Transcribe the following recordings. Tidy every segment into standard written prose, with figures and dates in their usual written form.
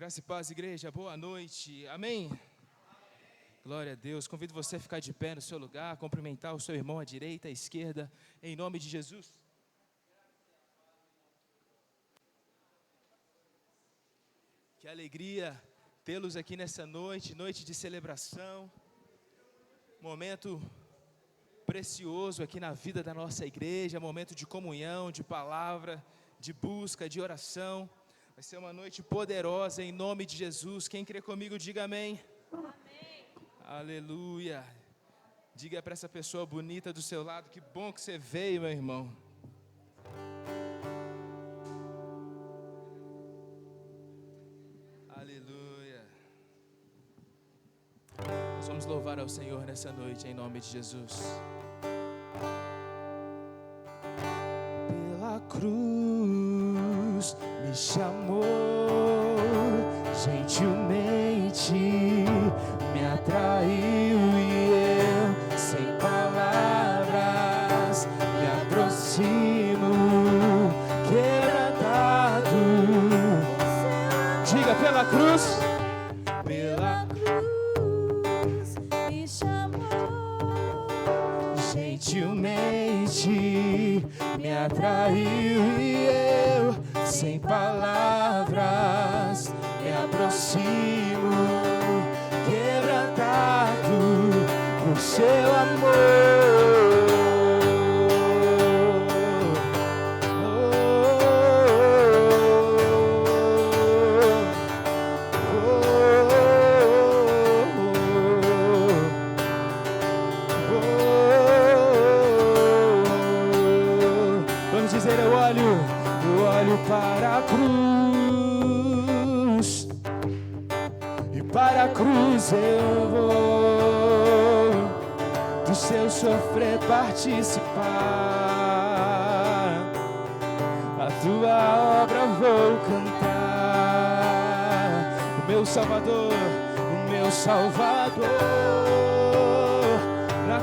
Graça e paz, igreja, boa noite, amém? Glória a Deus, convido você a ficar de pé no seu lugar, cumprimentar o seu irmão à direita, à esquerda, em nome de Jesus. Que alegria tê-los aqui nessa noite, noite de celebração, momento precioso aqui na vida da nossa igreja, momento de comunhão, de palavra, de busca, de oração. Vai ser uma noite poderosa em nome de Jesus. Quem crê comigo, diga amém. Amém. Aleluia. Diga para essa pessoa bonita do seu lado, que bom que você veio, meu irmão. Aleluia. Nós vamos louvar ao Senhor nessa noite em nome de Jesus. Pela cruz me chamou, gentilmente me atraiu e eu, sem palavras, me aproximo, quebrantado. Diga, pela cruz me chamou, gentilmente me atraiu e eu, sem palavras, me aproximo, quebrantado por seu amor. Vamos dizer, eu olho para a cruz, e para a cruz eu vou, do seu sofrer participar, a tua obra vou cantar, o meu Salvador, na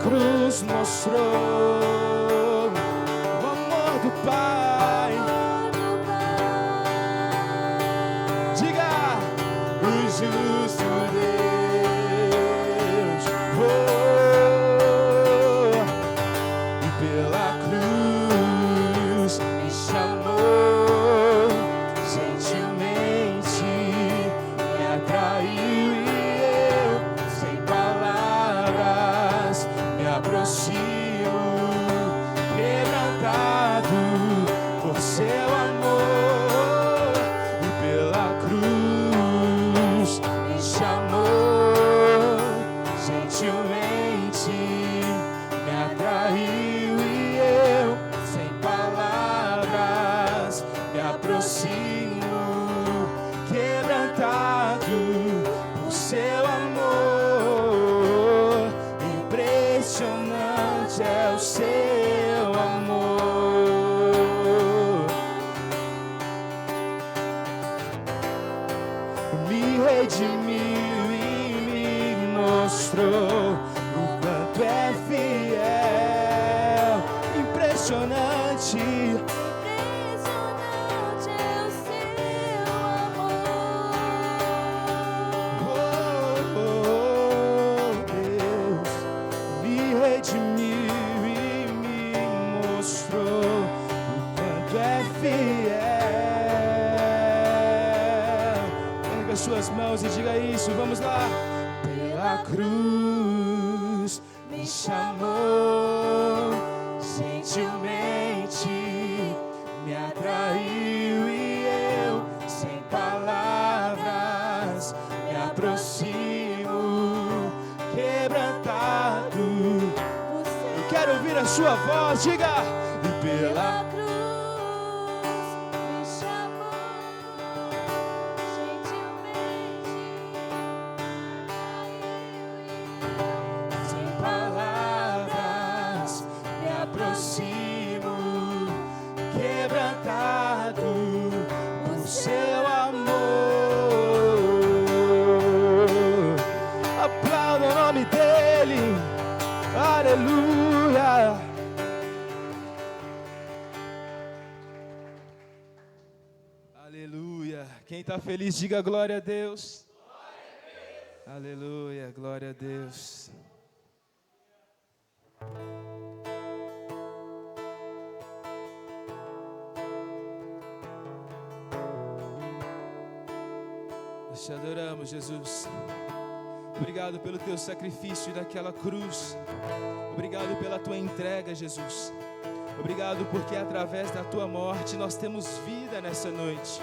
cruz mostrou o amor do Pai. Diga, o justo Deus, e pela cruz me chamou, gentilmente me atraiu e eu, sem palavras, me aproximo, quebrantado por seu amor, e pela cruz me chamou, gentilmente me atraiu e eu, sem palavras, me aproximo, quebrantado por seu amor. Impressionante é o seu amor, me redimiu e me mostrou o quanto é fiel. Impressionante é o seu amor. Deus me redimiu e me mostrou o quanto é fiel. Erga suas mãos e diga isso, vamos lá. Pela cruz me chamou, gentilmente me atraiu e eu, sem palavras, me aproximo, quebrantado. Eu quero ouvir a sua voz, diga, e pela quebrantado por seu amor. Aplauda o nome dele, aleluia. Aleluia. Aleluia. Quem está feliz, diga glória a Deus. Aleluia, glória a Deus. Nós te adoramos, Jesus. Obrigado pelo teu sacrifício naquela cruz. Obrigado pela tua entrega, Jesus. Obrigado porque através da tua morte nós temos vida nessa noite.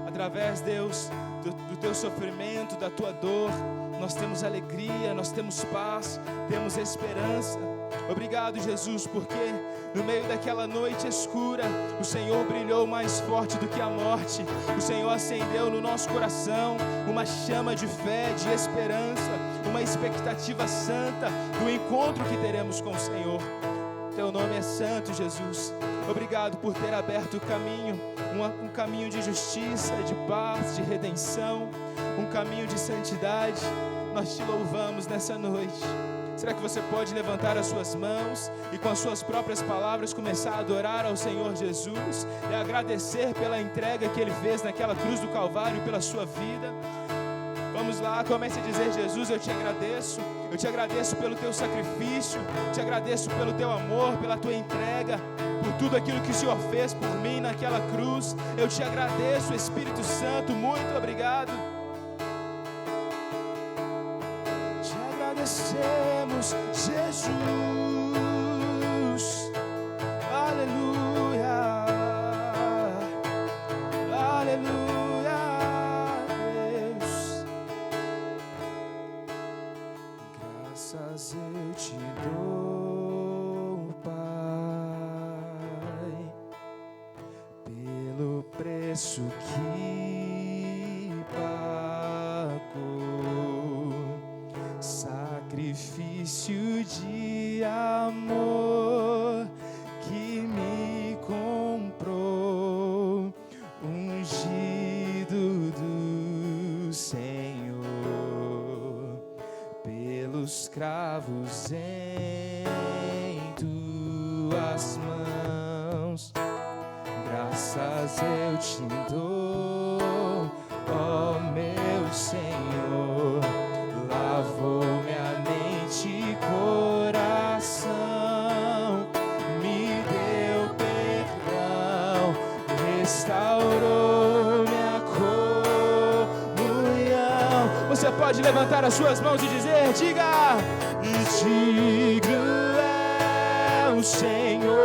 Através, Deus, do teu sofrimento, da tua dor, nós temos alegria, nós temos paz, temos esperança. Obrigado, Jesus, porque no meio daquela noite escura, o Senhor brilhou mais forte do que a morte. O Senhor acendeu no nosso coração uma chama de fé, de esperança, uma expectativa santa do encontro que teremos com o Senhor. Teu nome é santo, Jesus. Obrigado por ter aberto o caminho, um caminho de justiça, de paz, de redenção, um caminho de santidade. Nós te louvamos nessa noite. Será que você pode levantar as suas mãos e com as suas próprias palavras começar a adorar ao Senhor Jesus e agradecer pela entrega que Ele fez naquela cruz do Calvário pela sua vida? Vamos lá, comece a dizer: Jesus, eu te agradeço pelo teu sacrifício, te agradeço pelo teu amor, pela tua entrega, por tudo aquilo que o Senhor fez por mim naquela cruz. Eu te agradeço, Espírito Santo, muito obrigado. Te agradecemos, Jesus. Aleluia, aleluia, Deus. Graças eu te dou, Pai, pelo preço que pagou, sacrifício de amor que me comprou, ungido do Senhor, pelos cravos em tuas mãos. Graças eu te dou, ó meu Senhor. Lavou minha mente e coração, me deu perdão, restaurou minha comunhão. Você pode levantar as suas mãos e dizer: diga, digno é o Senhor.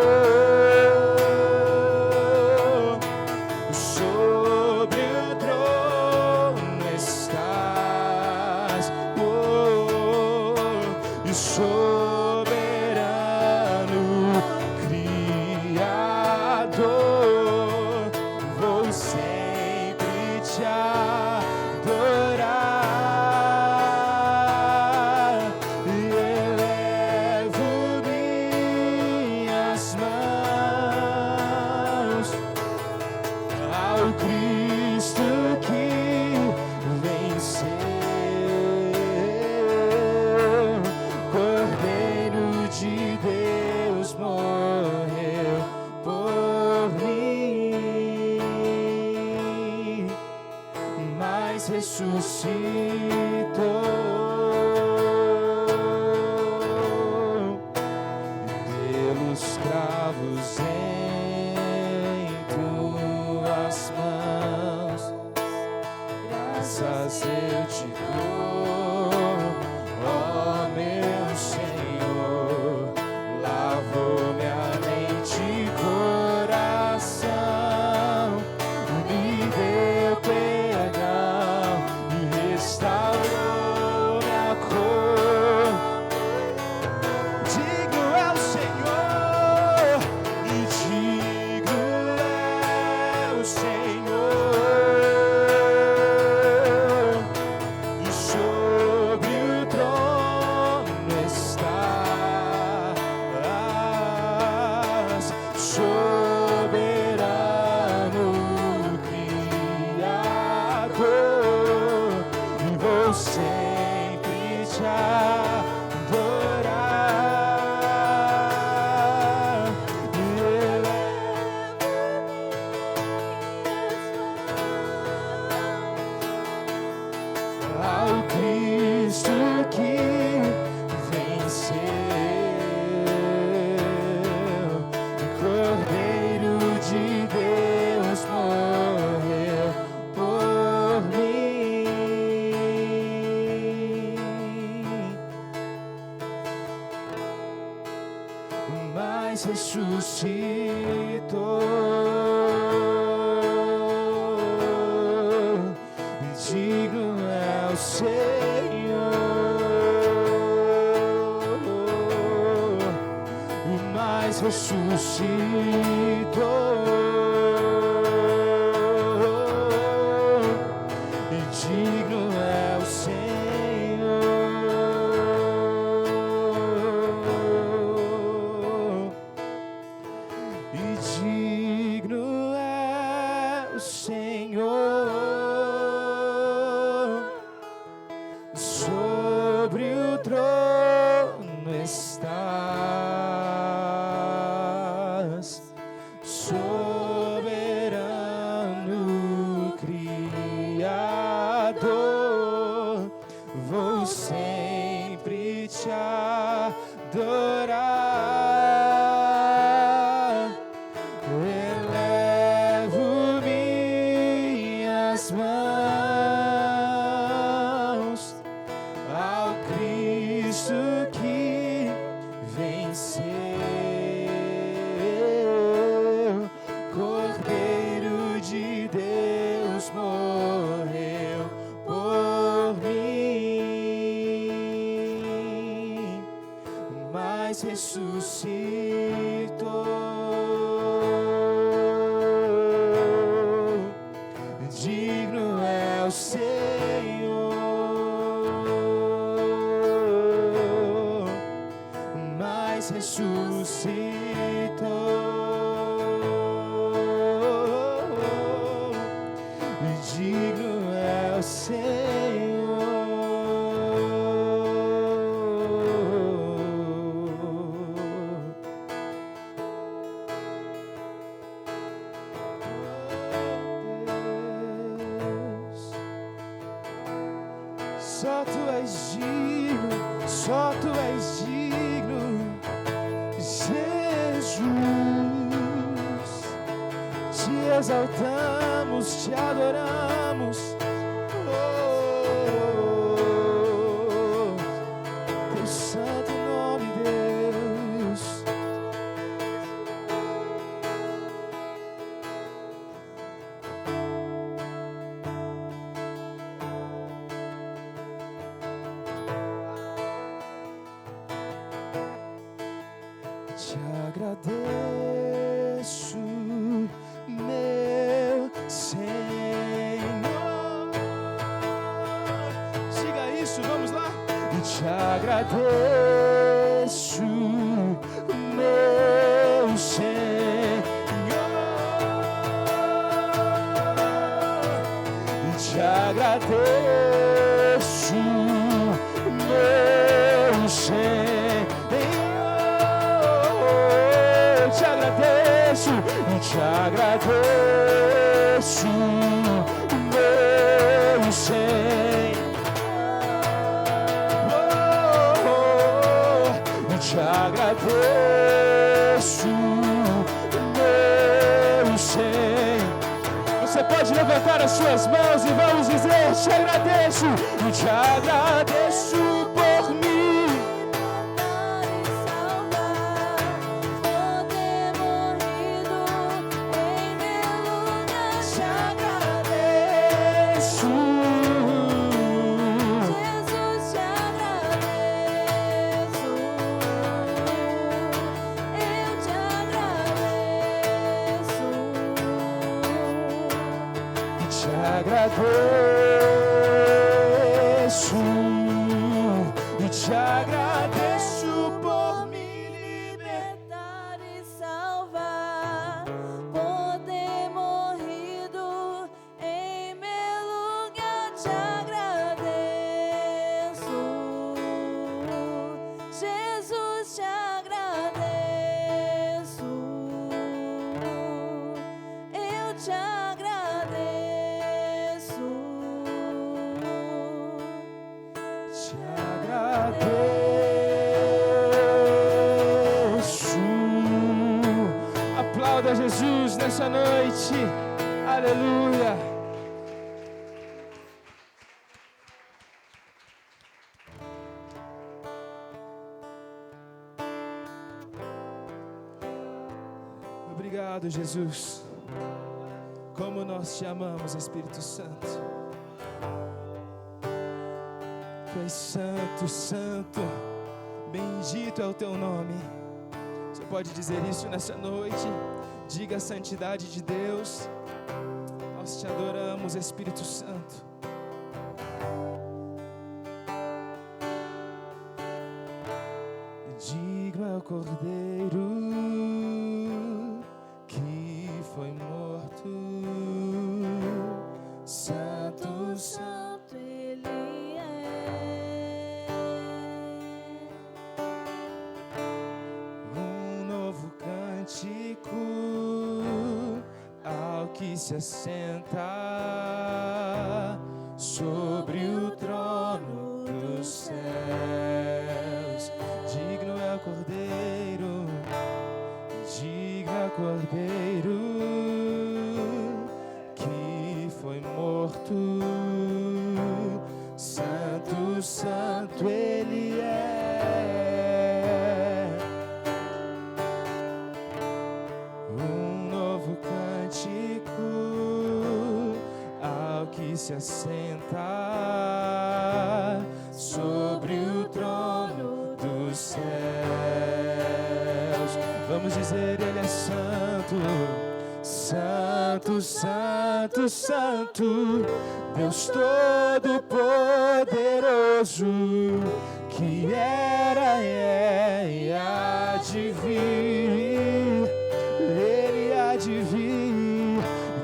Soberano Criador, vou sempre te adorar e elevo minhas mãos ao Cristo que venceu. De Deus morreu por mim, mas ressuscitou. Pelos cravos em tuas mãos, graças eu te dou, ó meu Senhor. Lavou minha mente e coração, me deu perdão e restaurou minha cor. Digno é o Senhor, e digno é o Senhor, e sobre o trono está. Soberano Criador, vou sempre te adorar e elevo ressuscitou. Digno é o Senhor, mas ressuscitou. E digno é o Senhor, e digno é o Senhor. Sobre o trono estás, soberano Criador. Vou sempre te adorar. Elevo minhas mãos ao Cristo que venceu, Cordeiro de Deus morreu por mim, mas ressuscitou. Digno é o Senhor, mas ressuscitou. Digno é o Senhor. Só tu és digno, só tu és digno, Jesus. Te exaltamos, te adoramos. Oh, teu santo nome, Deus. Te agradeço, meu Senhor. Diga isso, vamos lá. Te agradeço, meu Senhor. Te agradeço, meu Senhor. Te agradeço, te agradeço, meu Senhor. Te agradeço, meu Senhor. Você pode levantar as suas mãos e vamos dizer: te agradeço, te agradeço por mim. Agradeço e te agradeço por me libertar e salvar, por ter morrido em meu lugar. Te agradeço, Jesus, te agradeço, eu te agradeço. Te agradeço. Aplauda Jesus nessa noite. Aleluia. Obrigado, Jesus. Como nós te amamos, Espírito Santo. Tu és santo, santo. Bendito é o teu nome. Você pode dizer isso nessa noite? Diga a santidade de Deus. Nós te adoramos, Espírito Santo. Digno é o Cordeiro que foi morto. Santo, Santo Ele é. Um novo cântico ao que se assenta sobre o trono dos céus. Digno é o Cordeiro, digno é o Cordeiro que foi morto. Santo, santo Ele é. Um novo cântico ao que se assenta sobre o trono dos céus. Vamos dizer, Ele é santo, santo, santo, santo, Deus Todo-Poderoso, que era, é e há de vir. Ele há de vir.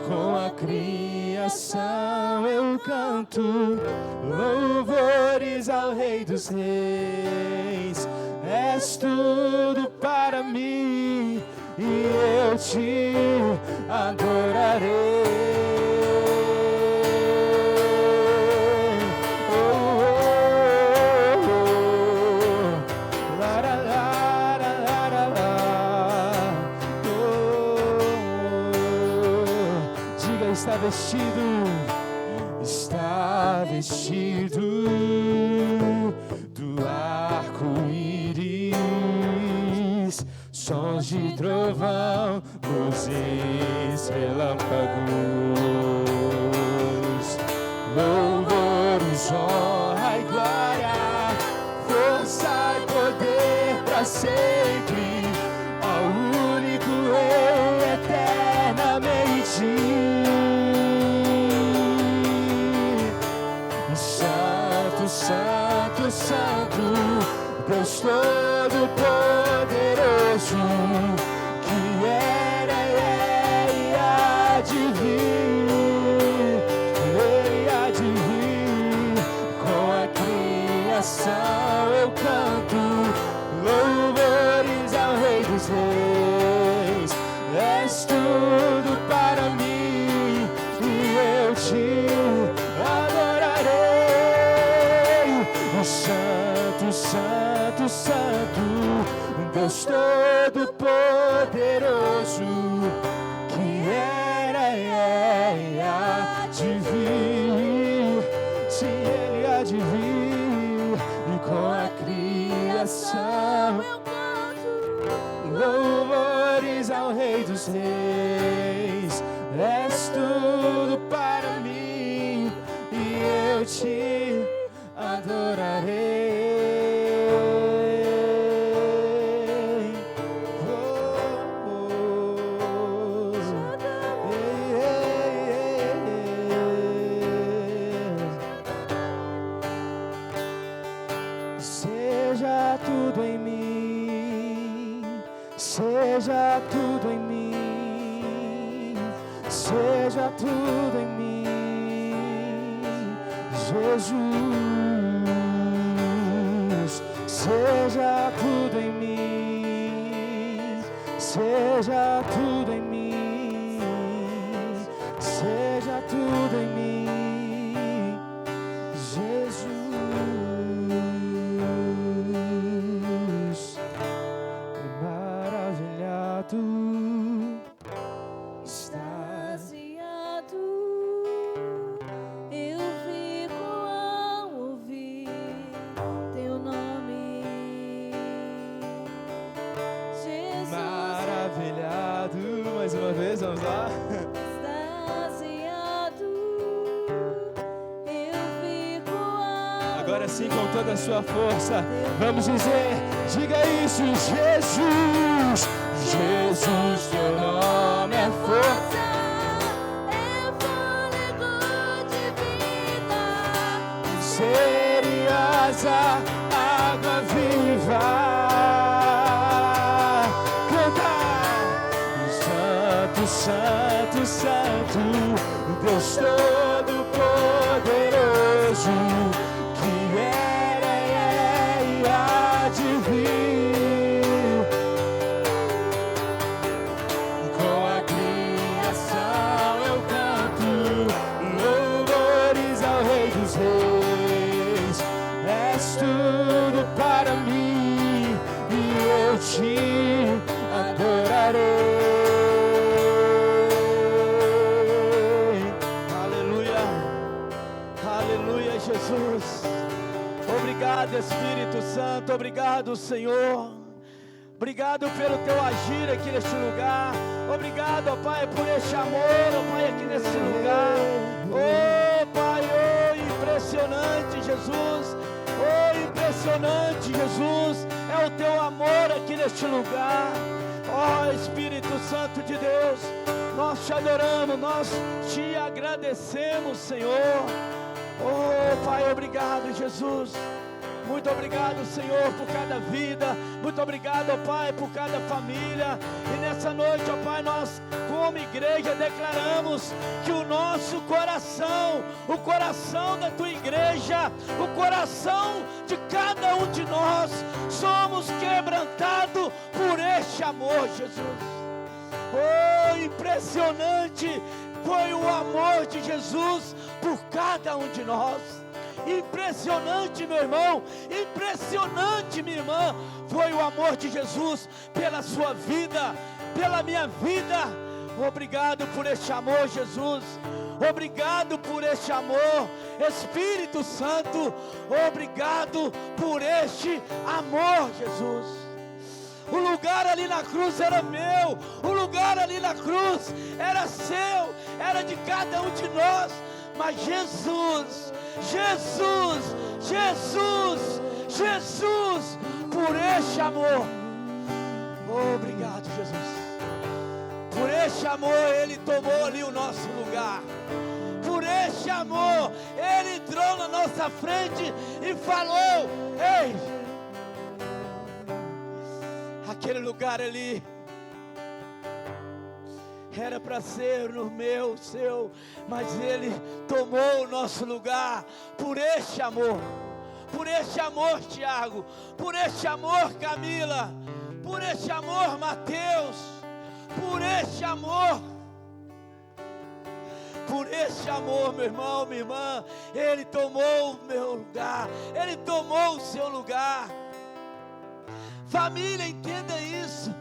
Com a criação eu canto louvores ao Rei dos Reis. És tudo para mim e eu te adorarei. Está vestido do arco-íris, sons de trovão, luzes, relâmpagos, louvores, honra e glória, força e poder para sempre, ao único Rei eternamente. Santo, santo, Deus Todo-Poderoso, que era, é e há de vir. Ele há de vir. Com a criação eu canto louvores ao Rei dos Reis. És tudo para mim e eu te adorarei. Santo, santo, santo, Deus Todo-Poderoso, que era, é e há de vir. Sim, Ele há de vir. E com a criação Eu canto louvores ao Rei dos Reis. És tudo para mim e eu te adorarei. Seja tudo em mim, seja tudo em mim, seja tudo em mim, Jesus. Seja tudo em mim, seja tudo em mim, seja tudo em mim, Jesus. Maravilhado extasiado, eu fico ao ouvir teu nome, Jesus. maravilhado, agora sim com toda a sua força. Vamos dizer, diga isso, Jesus, Jesus, teu nome é força. É fôlego de vida. Miseriosa água viva. Cantar. Santo, Santo, Santo, Deus Todo-Poderoso, que era e há de vir. Com a criação eu canto louvores ao Rei dos Reis. És tudo para mim e eu te adorarei. Jesus, obrigado Espírito Santo, obrigado Senhor, obrigado pelo teu agir aqui neste lugar, obrigado, ó Pai, por este amor, ó Pai, aqui nesse lugar, oh Pai, oh impressionante Jesus, oh impressionante Jesus, é o teu amor aqui neste lugar, ó Espírito Santo de Deus, nós te adoramos, nós te agradecemos, Senhor. Oh Pai, obrigado Jesus, muito obrigado Senhor por cada vida, muito obrigado ó Pai por cada família, e nessa noite ó Pai nós como igreja declaramos que o nosso coração, o coração da tua igreja, o coração de cada um de nós, somos quebrantados por este amor Jesus. Oh impressionante foi o amor de Jesus por cada um de nós. Impressionante, meu irmão, impressionante, minha irmã, foi o amor de Jesus pela sua vida, pela minha vida. Obrigado por este amor, Jesus. Obrigado por este amor, Espírito Santo. Obrigado por este amor, Jesus. O lugar ali na cruz era meu, o lugar ali na cruz era seu, era de cada um de nós, mas Jesus, Jesus, Jesus, Jesus, por este amor, obrigado Jesus, por este amor Ele tomou ali o nosso lugar, por este amor Ele entrou na nossa frente e falou, ei, aquele lugar ali era para ser no meu, seu, mas Ele tomou o nosso lugar por este amor, Tiago, por este amor, Camila, por este amor, Mateus, por este amor, meu irmão, minha irmã, Ele tomou o meu lugar, Ele tomou o seu lugar. Família, entenda isso.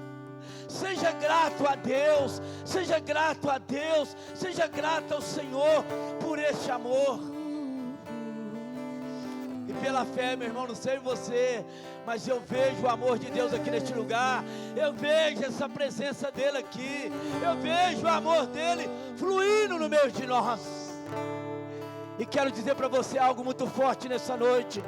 Seja grato a Deus, seja grato a Deus, seja grato ao Senhor por este amor. E pela fé, meu irmão, não sei você, mas eu vejo o amor de Deus aqui neste lugar. Eu vejo essa presença dele aqui. Eu vejo o amor dele fluindo no meio de nós. E quero dizer para você algo muito forte nessa noite.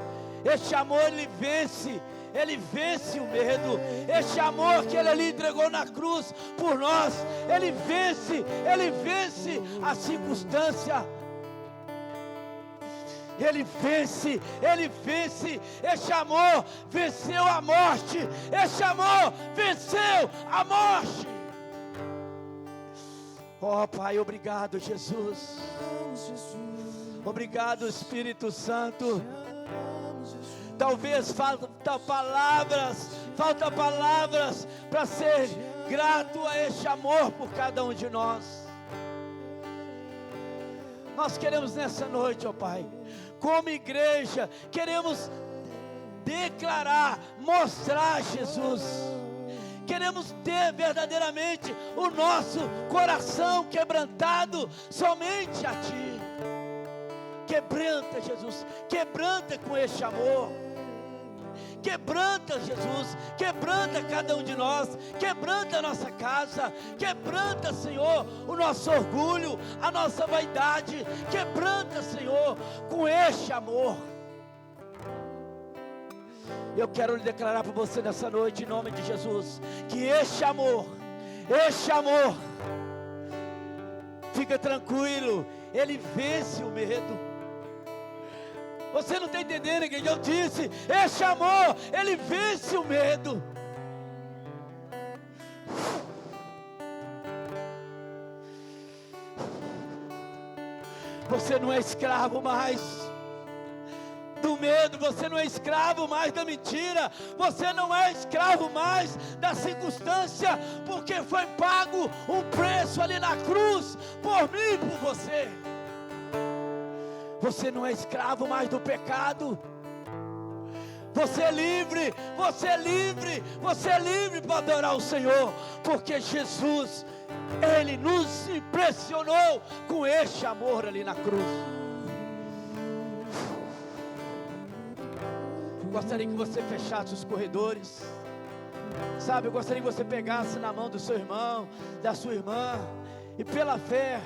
Este amor, ele vence o medo. Este amor que Ele ali entregou na cruz por nós, Ele vence a circunstância. Ele vence, este amor venceu a morte, este amor venceu a morte. Oh Pai, obrigado Jesus, obrigado Espírito Santo. Talvez falta palavras para ser grato a este amor por cada um de nós. Nós queremos nessa noite, ó Pai, como igreja, queremos declarar, mostrar Jesus. Queremos ter verdadeiramente o nosso coração quebrantado somente a Ti. Quebranta, Jesus, quebranta com este amor. Quebranta, Jesus, quebranta cada um de nós, quebranta a nossa casa, quebranta, Senhor, o nosso orgulho, a nossa vaidade, quebranta, Senhor, com este amor. Eu quero lhe declarar para você nessa noite, em nome de Jesus, que este amor, fica tranquilo, ele vence o medo. Você não está entendendo, igreja? Eu disse, este amor, ele vence o medo. Você não é escravo mais do medo, você não é escravo mais da mentira, você não é escravo mais da circunstância, porque foi pago um preço ali na cruz, por mim e por você. Você não é escravo mais do pecado, você é livre, você é livre, você é livre para adorar o Senhor, porque Jesus, Ele nos impressionou com este amor ali na cruz. Gostaria que você fechasse os corredores, sabe, eu gostaria que você pegasse na mão do seu irmão, da sua irmã, e pela fé,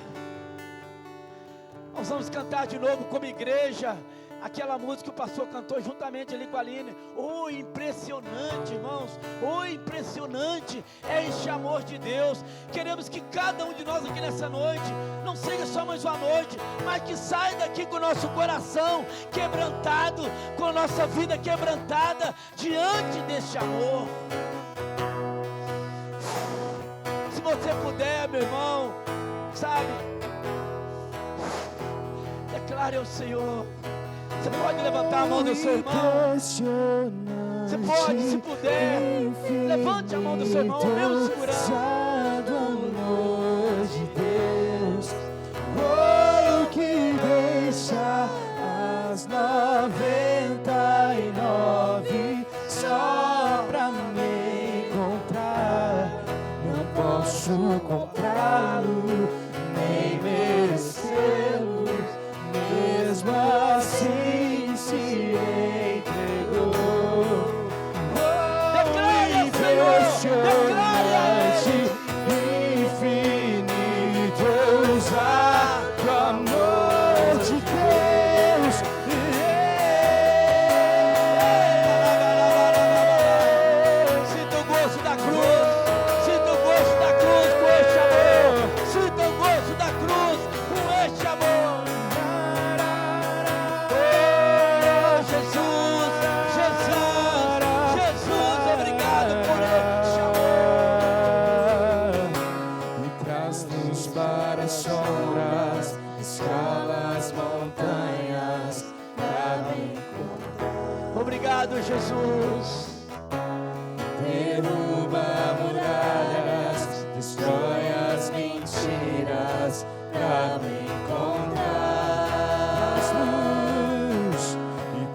nós vamos cantar de novo como igreja, aquela música que o pastor cantou juntamente ali com a Aline. Oh, impressionante, irmãos, oh, impressionante é este amor de Deus. Queremos que cada um de nós aqui nessa noite, não seja só mais uma noite, mas que saia daqui com o nosso coração quebrantado, com a nossa vida quebrantada, diante deste amor. Se você puder, meu irmão, sabe, declare ao Senhor. Você pode levantar a mão do seu irmão. Você pode, se puder, levante a mão do seu irmão, mesmo segurando. Do amor de Deus, oh, que deixa as 99 só pra me encontrar. Não posso comprá-lo, nem merecê-lo, mesmo assim se entregou. Declare, Senhor, declare. Infinito, ousado amor de Deus. Sinta o gosto da cruz, sinta o gosto da cruz com este amor, sinta o gosto da cruz com este amor. Oh, Jesus, Jesus, Jesus, obrigado por este amor. E traz luz para as sombras, escala as montanhas pra me Obrigado, Jesus. derruba muralhas, destrói as mentiras pra me encontrar.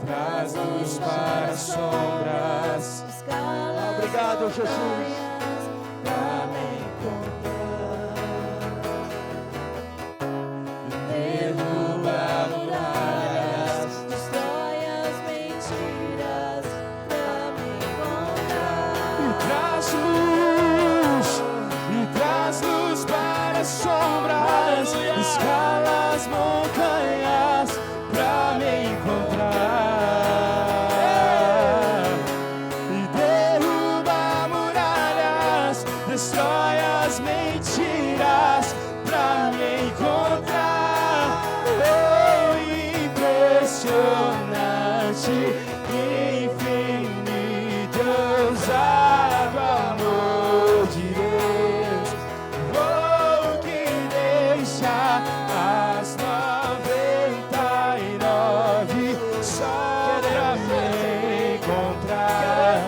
Traz luz para as sombras, Obrigado, Jesus. pra me encontrar. Derruba muralhas, Destrói as mentiras pra me encontrar. e traz luz para as sombras, escala as montanhas pra me encontrar. E derruba muralhas, destrói as mentiras pra me encontrar. Oh, impressionante, infinito, ousado amor de Deus. Oh, que deixa as 99 só pra me encontrar.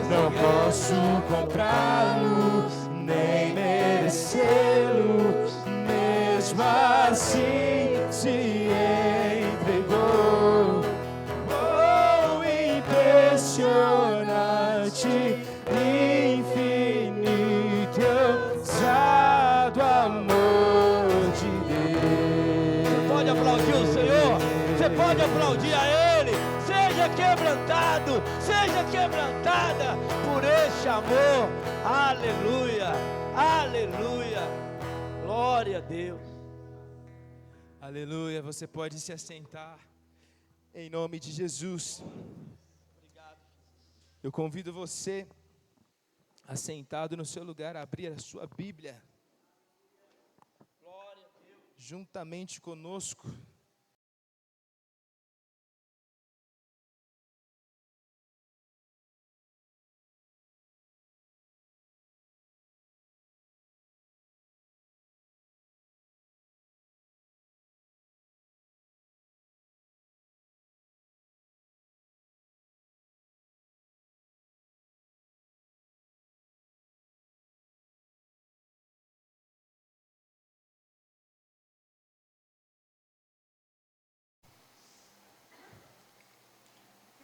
Não posso comprá-lo, nem merecê-lo, mesmo assim se entregou. Oh, impressionante, infinito, ousado amor de Deus. Pode aplaudir o Senhor, você pode aplaudir a Ele. Seja quebrantado, seja quebrantada por este amor. Aleluia, aleluia, glória a Deus. Aleluia, você pode se assentar em nome de Jesus. Obrigado. Eu convido você, assentado no seu lugar, a abrir a sua Bíblia, juntamente conosco.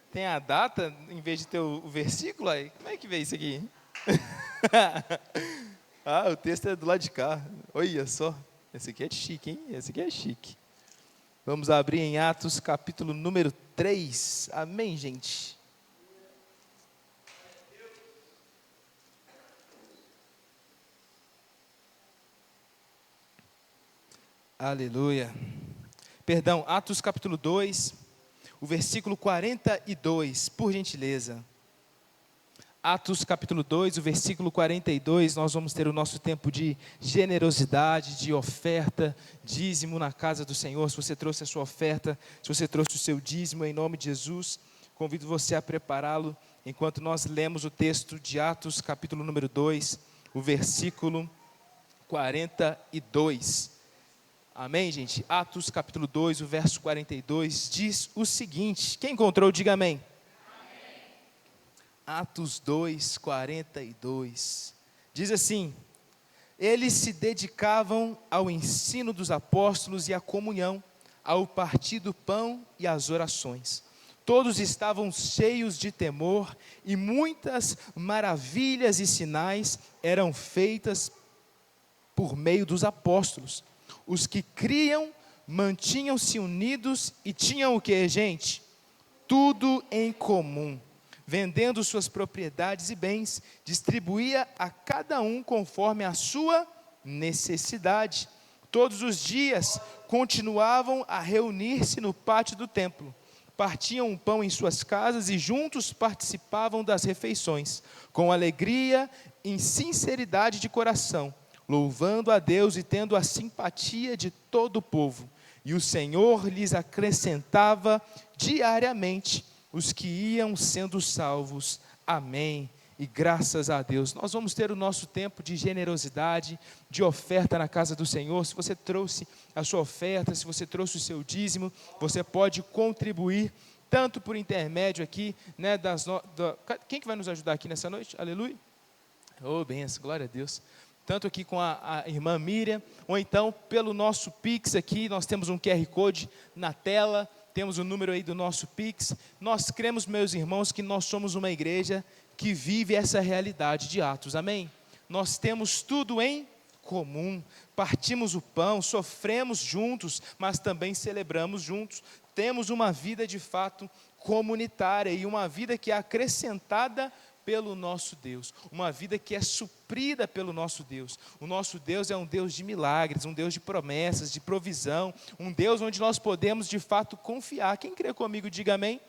Tem a data em vez de ter o versículo aí? Como é que vê isso aqui? Ah, o texto é do lado de cá. Olha só. Esse aqui é chique, hein? Esse aqui é chique. Vamos abrir em Atos, capítulo número 3. Amém, gente? Aleluia. Perdão, Atos, capítulo 2. O versículo 42, por gentileza. Atos capítulo 2, o versículo 42, nós vamos ter o nosso tempo de generosidade, de oferta, dízimo na casa do Senhor. Se você trouxe a sua oferta, se você trouxe o seu dízimo, em nome de Jesus, convido você a prepará-lo, enquanto nós lemos o texto de Atos capítulo número 2, o versículo 42. Amém, gente? Atos capítulo 2, o verso 42, diz o seguinte. Quem encontrou, diga amém. Amém. Atos 2, 42. Diz assim: eles se dedicavam ao ensino dos apóstolos e à comunhão, ao partir do pão e às orações. Todos estavam cheios de temor e muitas maravilhas e sinais eram feitas por meio dos apóstolos. Os que criam mantinham-se unidos e tinham o que, gente? Tudo em comum. Vendendo suas propriedades e bens, distribuía a cada um conforme a sua necessidade. Todos os dias continuavam a reunir-se no pátio do templo. Partiam o pão em suas casas e juntos participavam das refeições, com alegria e sinceridade de coração, louvando a Deus e tendo a simpatia de todo o povo. E o Senhor lhes acrescentava diariamente os que iam sendo salvos. Amém. E graças a Deus. Nós vamos ter o nosso tempo de generosidade, de oferta na casa do Senhor. Se você trouxe a sua oferta, se você trouxe o seu dízimo, você pode contribuir, tanto por intermédio aqui, né, quem que vai nos ajudar aqui nessa noite? Aleluia. Oh, benção, glória a Deus. Tanto aqui com a irmã Miriam, ou então pelo nosso Pix aqui, nós temos um QR Code na tela, temos o número aí do nosso Pix. Nós cremos, meus irmãos, que nós somos uma igreja que vive essa realidade de Atos, amém? Nós temos tudo em comum, partimos o pão, sofremos juntos, mas também celebramos juntos. Temos uma vida de fato comunitária e uma vida que é acrescentada pelo nosso Deus, uma vida que é suprida pelo nosso Deus. O nosso Deus é um Deus de milagres, um Deus de promessas, de provisão, um Deus onde nós podemos de fato confiar. Quem crê comigo, diga amém.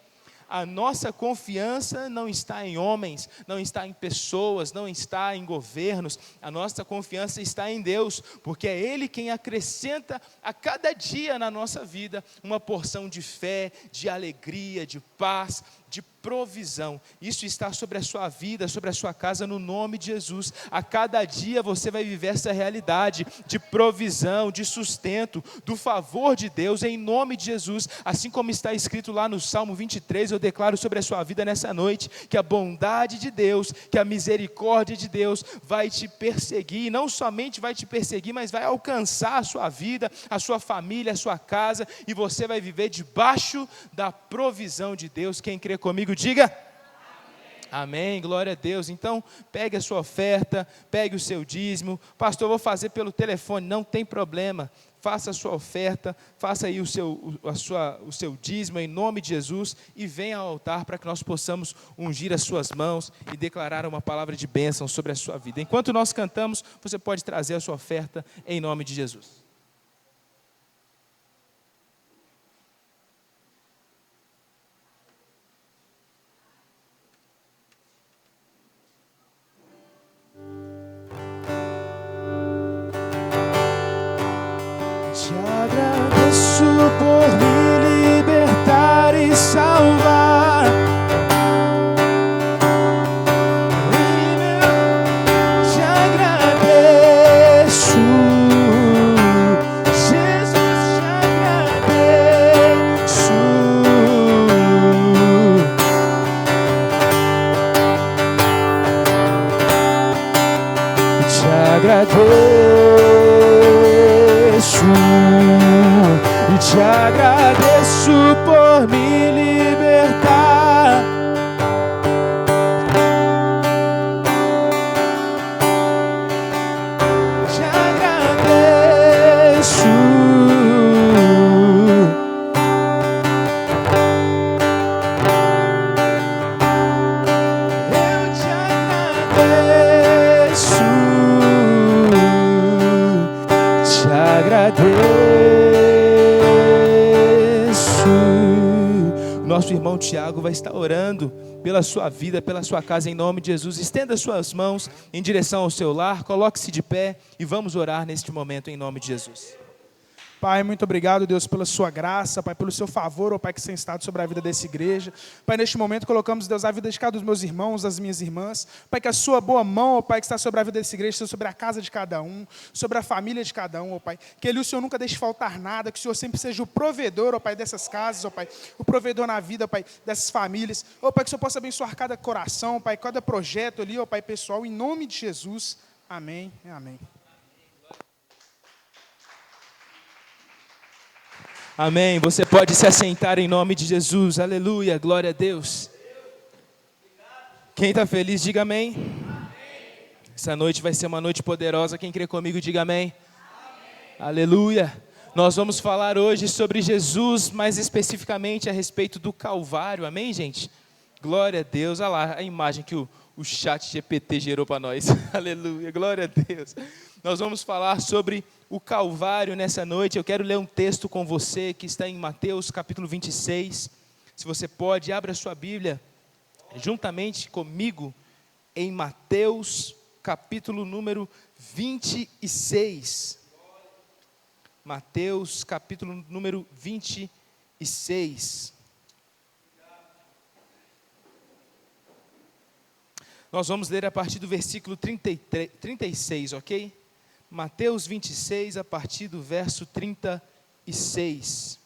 A nossa confiança não está em homens, não está em pessoas, não está em governos. A nossa confiança está em Deus, porque é Ele quem acrescenta a cada dia na nossa vida uma porção de fé, de alegria, de paz, de provisão. Isso está sobre a sua vida, sobre a sua casa, no nome de Jesus. A cada dia você vai viver essa realidade de provisão, de sustento, do favor de Deus, em nome de Jesus. Assim como está escrito lá no Salmo 23, eu declaro sobre a sua vida nessa noite, que a bondade de Deus, que a misericórdia de Deus vai te perseguir, e não somente vai te perseguir, mas vai alcançar a sua vida, a sua família, a sua casa, e você vai viver debaixo da provisão de Deus. Quem crê comigo, diga amém. Amém, glória a Deus. Então, pegue a sua oferta, pegue o seu dízimo. Pastor, eu vou fazer pelo telefone, não tem problema. Faça a sua oferta, faça aí o seu dízimo em nome de Jesus e venha ao altar para que nós possamos ungir as suas mãos e declarar uma palavra de bênção sobre a sua vida. Enquanto nós cantamos, você pode trazer a sua oferta em nome de Jesus. e te agradeço por me libertar. Te agradeço. Eu te agradeço. Te agradeço. Nosso irmão Tiago vai estar orando pela sua vida, pela sua casa, em nome de Jesus. Estenda suas mãos em direção ao seu lar, coloque-se de pé e vamos orar neste momento em nome de Jesus. Pai, muito obrigado, Deus, pela sua graça, Pai, pelo seu favor, ó Pai, que tem estado sobre a vida dessa igreja. Pai, neste momento colocamos, Deus, a vida de cada um dos meus irmãos, das minhas irmãs. Pai, que a sua boa mão, ó Pai, que está sobre a vida dessa igreja, esteja sobre a casa de cada um, sobre a família de cada um, ó Pai. Que ele, o Senhor, nunca deixe faltar nada, que o Senhor sempre seja o provedor, ó Pai, dessas casas, ó Pai, o provedor na vida, ó Pai, dessas famílias. Ó Pai, que o Senhor possa abençoar cada coração, ó Pai, cada projeto ali, ó Pai, pessoal, em nome de Jesus. Amém e amém. Amém. Você pode se assentar em nome de Jesus. Aleluia. Glória a Deus. Quem está feliz, diga amém. Essa noite vai ser uma noite poderosa. Quem crê comigo, diga amém. Aleluia. Nós vamos falar hoje sobre Jesus, mais especificamente a respeito do Calvário. Amém, gente? Glória a Deus. Olha lá a imagem que o chat GPT gerou para nós. Aleluia. Glória a Deus. Nós vamos falar sobre o Calvário nessa noite. Eu quero ler um texto com você que está em Mateus capítulo 26. Se você pode, abra sua Bíblia juntamente comigo em Mateus capítulo número 26. Mateus capítulo número 26. Nós vamos ler a partir do versículo 36, ok? Mateus 26, a partir do verso 36.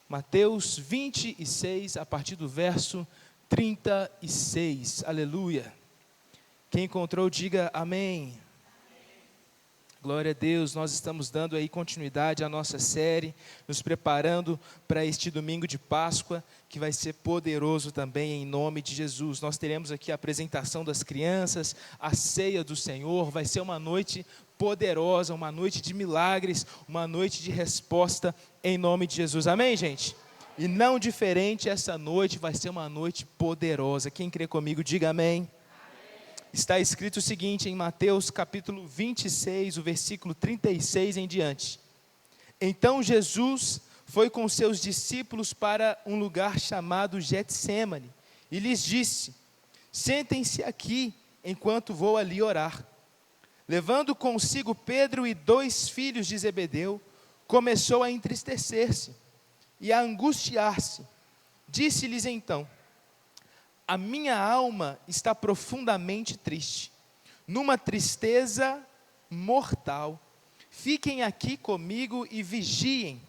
Mateus 26, a partir do verso 36. Aleluia. Quem encontrou, diga amém. Glória a Deus, nós estamos dando aí continuidade à nossa série, nos preparando para este domingo de Páscoa, que vai ser poderoso também em nome de Jesus. Nós teremos aqui a apresentação das crianças, a ceia do Senhor, vai ser uma noite poderosa, uma noite de milagres, uma noite de resposta em nome de Jesus. Amém, gente? E não diferente, essa noite vai ser uma noite poderosa. Quem crê comigo, diga amém. Está escrito o seguinte em Mateus capítulo 26, o versículo 36 em diante. Então Jesus foi com seus discípulos para um lugar chamado Getsêmani e lhes disse: sentem-se aqui enquanto vou ali orar. Levando consigo Pedro e 2 filhos de Zebedeu, começou a entristecer-se e a angustiar-se. Disse-lhes então: a minha alma está profundamente triste, numa tristeza mortal. Fiquem aqui comigo e vigiem.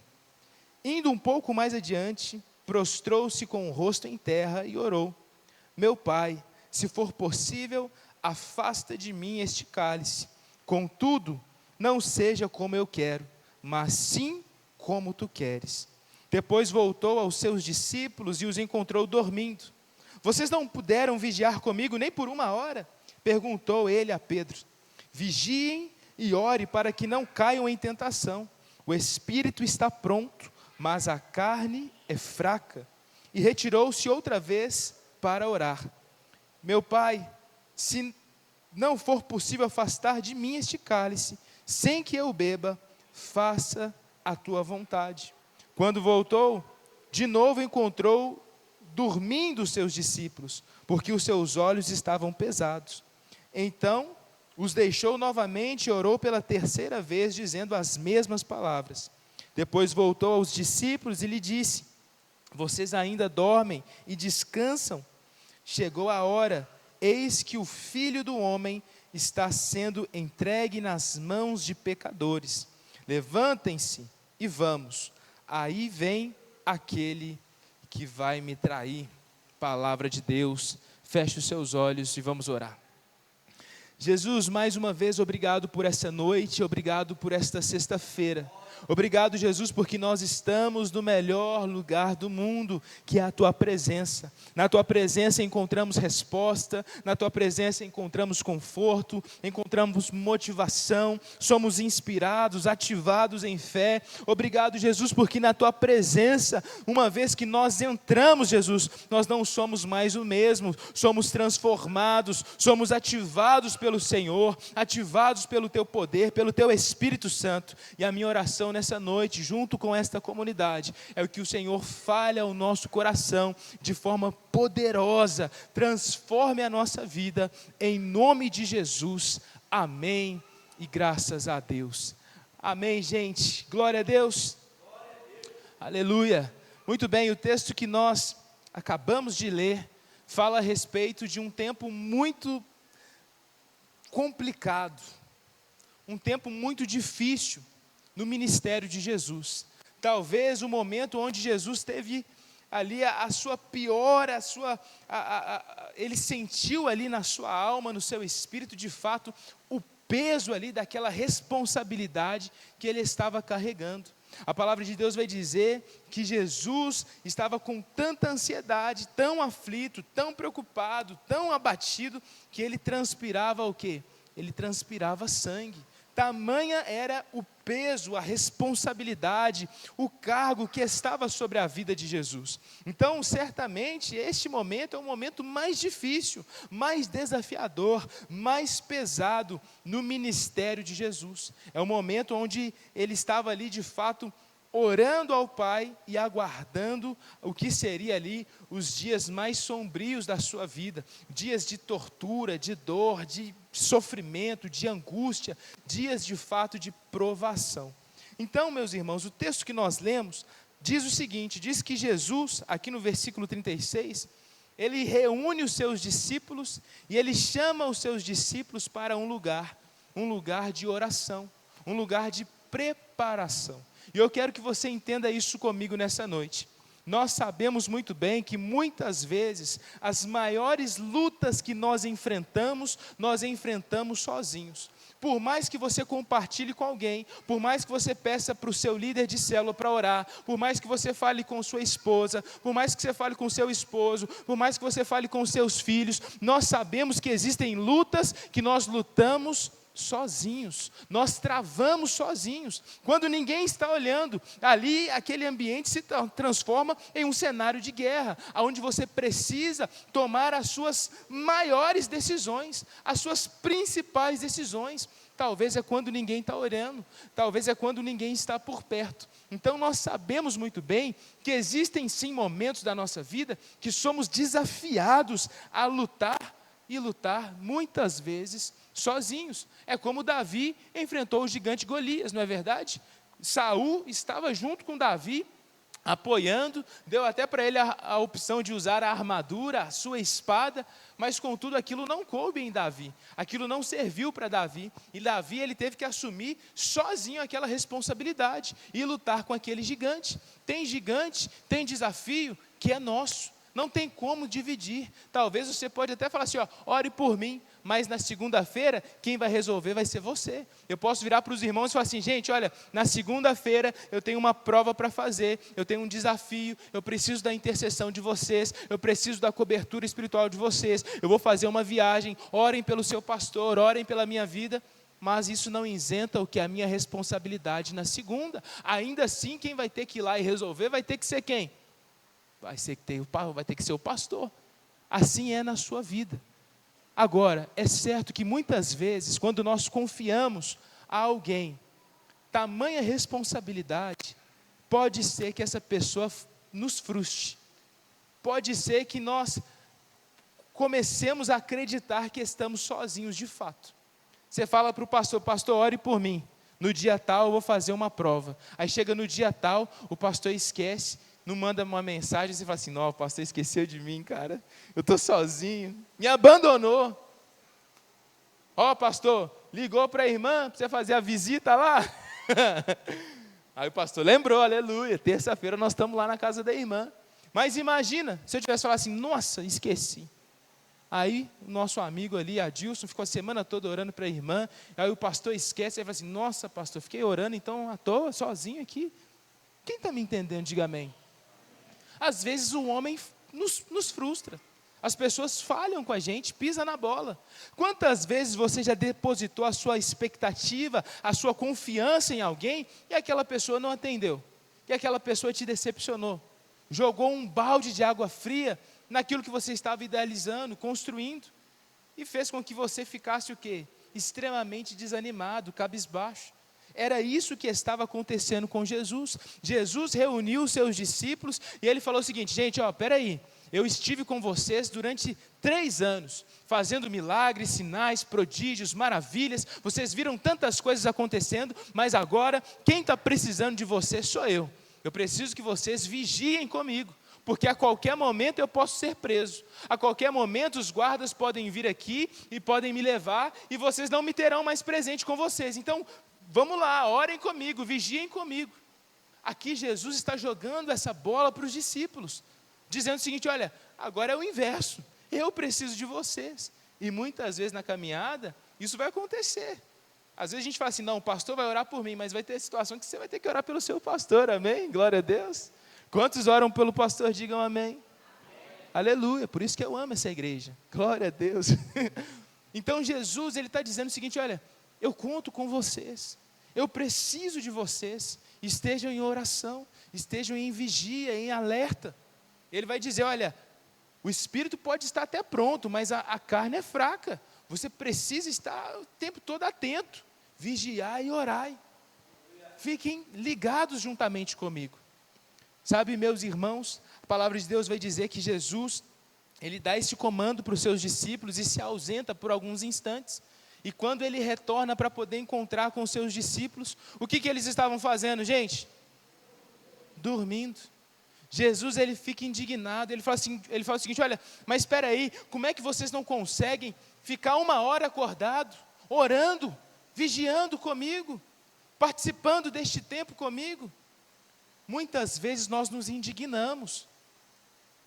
Indo um pouco mais adiante, prostrou-se com o rosto em terra e orou: meu Pai, se for possível, afasta de mim este cálice. Contudo, não seja como eu quero, mas sim como tu queres. Depois voltou aos seus discípulos e os encontrou dormindo. Vocês não puderam vigiar comigo nem por 1 hora? Perguntou ele a Pedro. Vigiem e ore para que não caiam em tentação. O espírito está pronto, mas a carne é fraca. E retirou-se outra vez para orar. Meu Pai, se não for possível afastar de mim este cálice, sem que eu beba, faça a tua vontade. Quando voltou, de novo encontrou dormindo os seus discípulos, porque os seus olhos estavam pesados. Então, os deixou novamente e orou pela 3ª vez, dizendo as mesmas palavras. Depois voltou aos discípulos e lhe disse: vocês ainda dormem e descansam? Chegou a hora, eis que o Filho do Homem está sendo entregue nas mãos de pecadores. Levantem-se e vamos. Aí vem aquele que vai me trair. Palavra de Deus. Feche os seus olhos e vamos orar. Jesus, mais uma vez, obrigado por essa noite, obrigado por esta sexta-feira. Obrigado, Jesus, porque nós estamos no melhor lugar do mundo, que é a Tua presença. Na Tua presença encontramos resposta, na Tua presença encontramos conforto, encontramos motivação, somos inspirados, ativados em fé. Obrigado, Jesus, porque na Tua presença, uma vez que nós entramos, Jesus, nós não somos mais o mesmo, somos transformados, somos ativados pelo Senhor, ativados pelo Teu poder, pelo Teu Espírito Santo. E a minha oração nessa noite, junto com esta comunidade, é o que o Senhor fale ao nosso coração de forma poderosa, transforme a nossa vida, em nome de Jesus, amém, e graças a Deus, amém, gente, glória a Deus, aleluia. Muito bem, o texto que nós acabamos de ler, fala a respeito de um tempo muito complicado, um tempo muito difícil, no ministério de Jesus. Talvez o momento onde Jesus teve ali a sua pior, ele sentiu ali na sua alma, no seu espírito, de fato, o peso ali daquela responsabilidade que ele estava carregando. A palavra de Deus vai dizer que Jesus estava com tanta ansiedade, tão aflito, tão preocupado, tão abatido, que ele transpirava o quê? Ele transpirava sangue. Tamanha era o peso, a responsabilidade, o cargo que estava sobre a vida de Jesus. Então, certamente, este momento é o momento mais difícil, mais desafiador, mais pesado no ministério de Jesus. É o momento onde ele estava ali, de fato, orando ao Pai e aguardando o que seria ali os dias mais sombrios da sua vida, dias de tortura, de dor, de sofrimento, de angústia, dias de fato de provação. Então, meus irmãos, o texto que nós lemos diz o seguinte, diz que Jesus, aqui no versículo 36, ele reúne os seus discípulos e ele chama os seus discípulos para um lugar de oração, um lugar de preparação. E eu quero que você entenda isso comigo nessa noite. Nós sabemos muito bem que muitas vezes as maiores lutas que nós enfrentamos sozinhos. Por mais que você compartilhe com alguém, por mais que você peça para o seu líder de célula para orar, por mais que você fale com sua esposa, por mais que você fale com seu esposo, por mais que você fale com seus filhos, nós sabemos que existem lutas que nós lutamos sozinhos, nós travamos sozinhos, quando ninguém está olhando, ali aquele ambiente se transforma em um cenário de guerra, onde você precisa tomar as suas maiores decisões, as suas principais decisões. Talvez é quando ninguém está orando, talvez é quando ninguém está por perto. Então nós sabemos muito bem que existem sim momentos da nossa vida que somos desafiados a lutar, e lutar muitas vezes sozinhos. É como Davi enfrentou o gigante Golias, não é verdade? Saul estava junto com Davi, apoiando, deu até para ele a opção de usar a armadura, a sua espada, mas contudo aquilo não coube em Davi, aquilo não serviu para Davi, e Davi ele teve que assumir sozinho aquela responsabilidade, e lutar com aquele gigante. Tem desafio que é nosso, não tem como dividir. Talvez você pode até falar assim, ore por mim, mas na segunda-feira, quem vai resolver vai ser você. Eu posso virar para os irmãos e falar assim, gente, olha, na segunda-feira eu tenho uma prova para fazer, eu tenho um desafio, eu preciso da intercessão de vocês, eu preciso da cobertura espiritual de vocês, eu vou fazer uma viagem, orem pelo seu pastor, orem pela minha vida, mas isso não isenta o que é a minha responsabilidade na segunda. Ainda assim, quem vai ter que ir lá e resolver vai ter que ser quem? Vai ter que ser o pastor. Assim é na sua vida. Agora, é certo que muitas vezes, quando nós confiamos a alguém, tamanha responsabilidade, pode ser que essa pessoa nos frustre. Pode ser que nós comecemos a acreditar que estamos sozinhos de fato. Você fala para o pastor, ore por mim. No dia tal eu vou fazer uma prova. Aí chega no dia tal, o pastor esquece, não manda uma mensagem, você fala assim, não, o pastor esqueceu de mim, cara, eu estou sozinho, me abandonou. Pastor, ligou para a irmã, para você fazer a visita lá. Aí o pastor lembrou, aleluia, terça-feira nós estamos lá na casa da irmã. Mas imagina, se eu tivesse falado assim, nossa, esqueci. Aí, o nosso amigo ali, Adilson, ficou a semana toda orando para a irmã. Aí o pastor esquece, aí fala assim, nossa, pastor, fiquei orando então à toa, sozinho aqui. Quem está me entendendo? Diga amém. Às vezes o homem nos frustra. As pessoas falham com a gente, pisa na bola. Quantas vezes você já depositou a sua expectativa, a sua confiança em alguém, e aquela pessoa não atendeu? E aquela pessoa te decepcionou? Jogou um balde de água fria naquilo que você estava idealizando, construindo, e fez com que você ficasse o quê? Extremamente desanimado, cabisbaixo. Era isso que estava acontecendo com Jesus. Jesus reuniu os seus discípulos e ele falou o seguinte, gente, peraí, eu estive com vocês durante 3 anos, fazendo milagres, sinais, prodígios, maravilhas, vocês viram tantas coisas acontecendo, mas agora, quem está precisando de vocês sou eu. Eu preciso que vocês vigiem comigo, porque a qualquer momento eu posso ser preso, a qualquer momento os guardas podem vir aqui e podem me levar, e vocês não me terão mais presente com vocês, então vamos lá, orem comigo, vigiem comigo. Aqui Jesus está jogando essa bola para os discípulos, dizendo o seguinte, olha, agora é o inverso, eu preciso de vocês, e muitas vezes na caminhada, isso vai acontecer. Às vezes a gente fala assim, não, o pastor vai orar por mim, mas vai ter situação que você vai ter que orar pelo seu pastor, amém? Glória a Deus. Quantos oram pelo pastor, digam amém. Amém. Aleluia, por isso que eu amo essa igreja, glória a Deus. Então Jesus, ele está dizendo o seguinte, olha, eu conto com vocês, eu preciso de vocês, estejam em oração, estejam em vigia, em alerta. Ele vai dizer, olha, o espírito pode estar até pronto, mas a carne é fraca, você precisa estar o tempo todo atento, vigiar e orai, fiquem ligados juntamente comigo. Sabe, meus irmãos, a palavra de Deus vai dizer que Jesus, ele dá esse comando para os seus discípulos e se ausenta por alguns instantes, e quando ele retorna para poder encontrar com os seus discípulos, o que eles estavam fazendo, gente? Dormindo. Jesus, ele fica indignado, ele fala o seguinte, olha, mas espera aí, como é que vocês não conseguem ficar 1 hora acordado, orando, vigiando comigo, participando deste tempo comigo? Muitas vezes nós nos indignamos,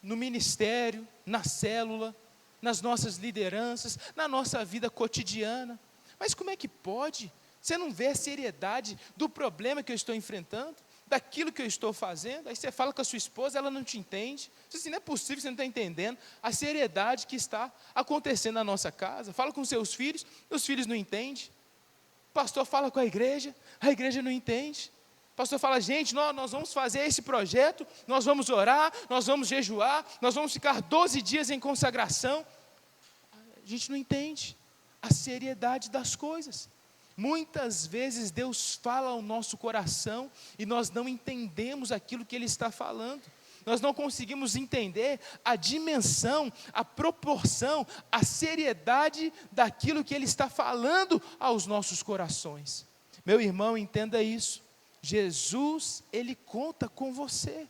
no ministério, na célula, nas nossas lideranças, na nossa vida cotidiana, mas como é que pode? Você não vê a seriedade do problema que eu estou enfrentando, daquilo que eu estou fazendo? Aí você fala com a sua esposa, ela não te entende, você diz assim, não é possível, você não está entendendo a seriedade que está acontecendo na nossa casa. Fala com seus filhos, os filhos não entendem, o pastor fala com a igreja não entende, o pastor fala, gente, nós vamos fazer esse projeto, nós vamos orar, nós vamos jejuar, nós vamos ficar 12 dias em consagração, a gente não entende a seriedade das coisas. Muitas vezes Deus fala ao nosso coração e nós não entendemos aquilo que Ele está falando. Nós não conseguimos entender a dimensão, a proporção, a seriedade daquilo que Ele está falando aos nossos corações. Meu irmão, entenda isso. Jesus, Ele conta com você.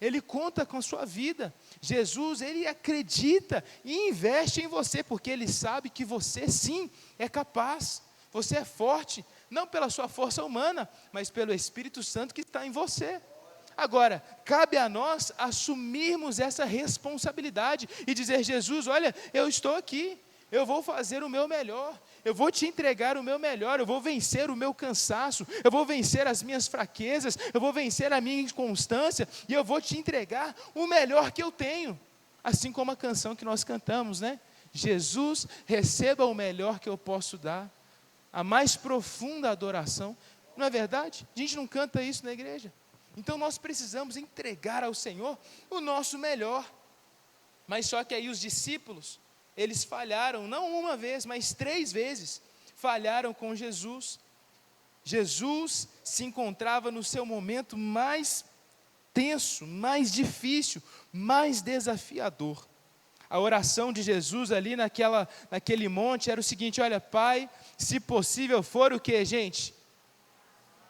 Ele conta com a sua vida. Jesus, Ele acredita e investe em você, porque Ele sabe que você sim é capaz. Você é forte, não pela sua força humana, mas pelo Espírito Santo que está em você. Agora, cabe a nós assumirmos essa responsabilidade e dizer, Jesus, olha, eu estou aqui, eu vou fazer o meu melhor, eu vou te entregar o meu melhor, eu vou vencer o meu cansaço, eu vou vencer as minhas fraquezas, eu vou vencer a minha inconstância, e eu vou te entregar o melhor que eu tenho. Assim como a canção que nós cantamos, né? Jesus, receba o melhor que eu posso dar. A mais profunda adoração, não é verdade? A gente não canta isso na igreja. Então nós precisamos entregar ao Senhor o nosso melhor. Mas só que aí os discípulos, eles falharam, não uma vez, mas 3 vezes, falharam com Jesus. Jesus se encontrava no seu momento mais tenso, mais difícil, mais desafiador. A oração de Jesus ali naquele monte era o seguinte, olha, Pai, se possível for o que, gente?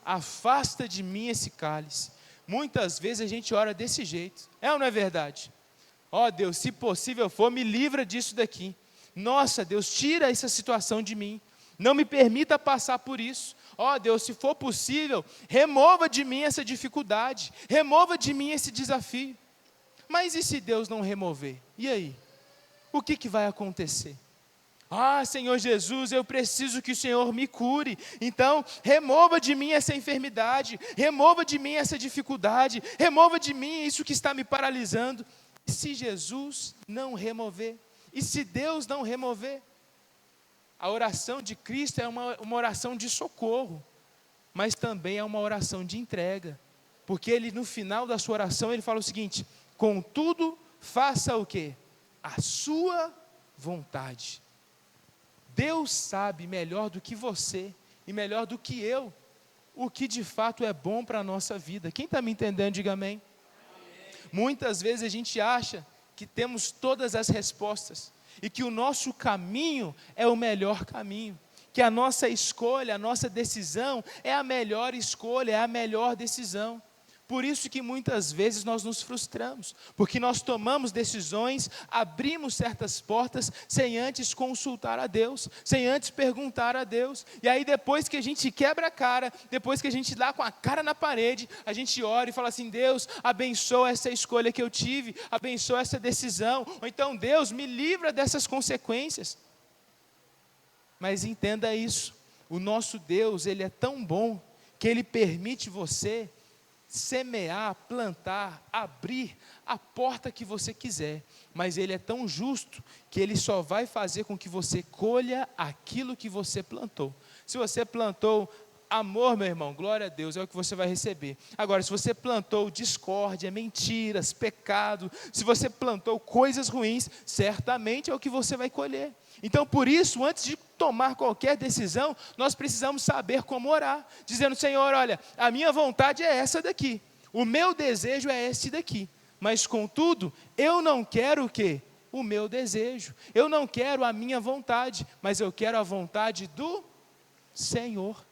Afasta de mim esse cálice. Muitas vezes a gente ora desse jeito, é ou não é verdade? Ó Deus, se possível for, me livra disso daqui. Nossa Deus, tira essa situação de mim, não me permita passar por isso. Ó Deus, se for possível, remova de mim essa dificuldade, remova de mim esse desafio. Mas e se Deus não remover? E aí? o que vai acontecer? Ah, Senhor Jesus, eu preciso que o Senhor me cure. Então, remova de mim essa enfermidade, remova de mim essa dificuldade, remova de mim isso que está me paralisando. E se Jesus não remover? E se Deus não remover? A oração de Cristo é uma oração de socorro, mas também é uma oração de entrega. Porque ele, no final da sua oração, ele fala o seguinte: contudo, faça o quê? A sua vontade. Deus sabe melhor do que você e melhor do que eu o que de fato é bom para a nossa vida. Quem está me entendendo, diga amém. Muitas vezes a gente acha que temos todas as respostas e que o nosso caminho é o melhor caminho, que a nossa escolha, a nossa decisão é a melhor escolha, é a melhor decisão. Por isso que muitas vezes nós nos frustramos, porque nós tomamos decisões, abrimos certas portas sem antes consultar a Deus, sem antes perguntar a Deus. E aí depois que a gente quebra a cara, depois que a gente dá com a cara na parede, a gente ora e fala assim: Deus, abençoa essa escolha que eu tive, abençoa essa decisão, ou então Deus, me livra dessas consequências. Mas entenda isso, o nosso Deus, Ele é tão bom, que Ele permite você semear, plantar, abrir a porta que você quiser, mas Ele é tão justo, que Ele só vai fazer com que você colha aquilo que você plantou. Se você plantou amor, meu irmão, glória a Deus, é o que você vai receber. Agora, se você plantou discórdia, mentiras, pecado, se você plantou coisas ruins, certamente é o que você vai colher. Então, por isso, antes de tomar qualquer decisão, nós precisamos saber como orar, dizendo: Senhor, olha, a minha vontade é essa daqui, o meu desejo é esse daqui, mas contudo, eu não quero o quê? O meu desejo, eu não quero a minha vontade, mas eu quero a vontade do Senhor.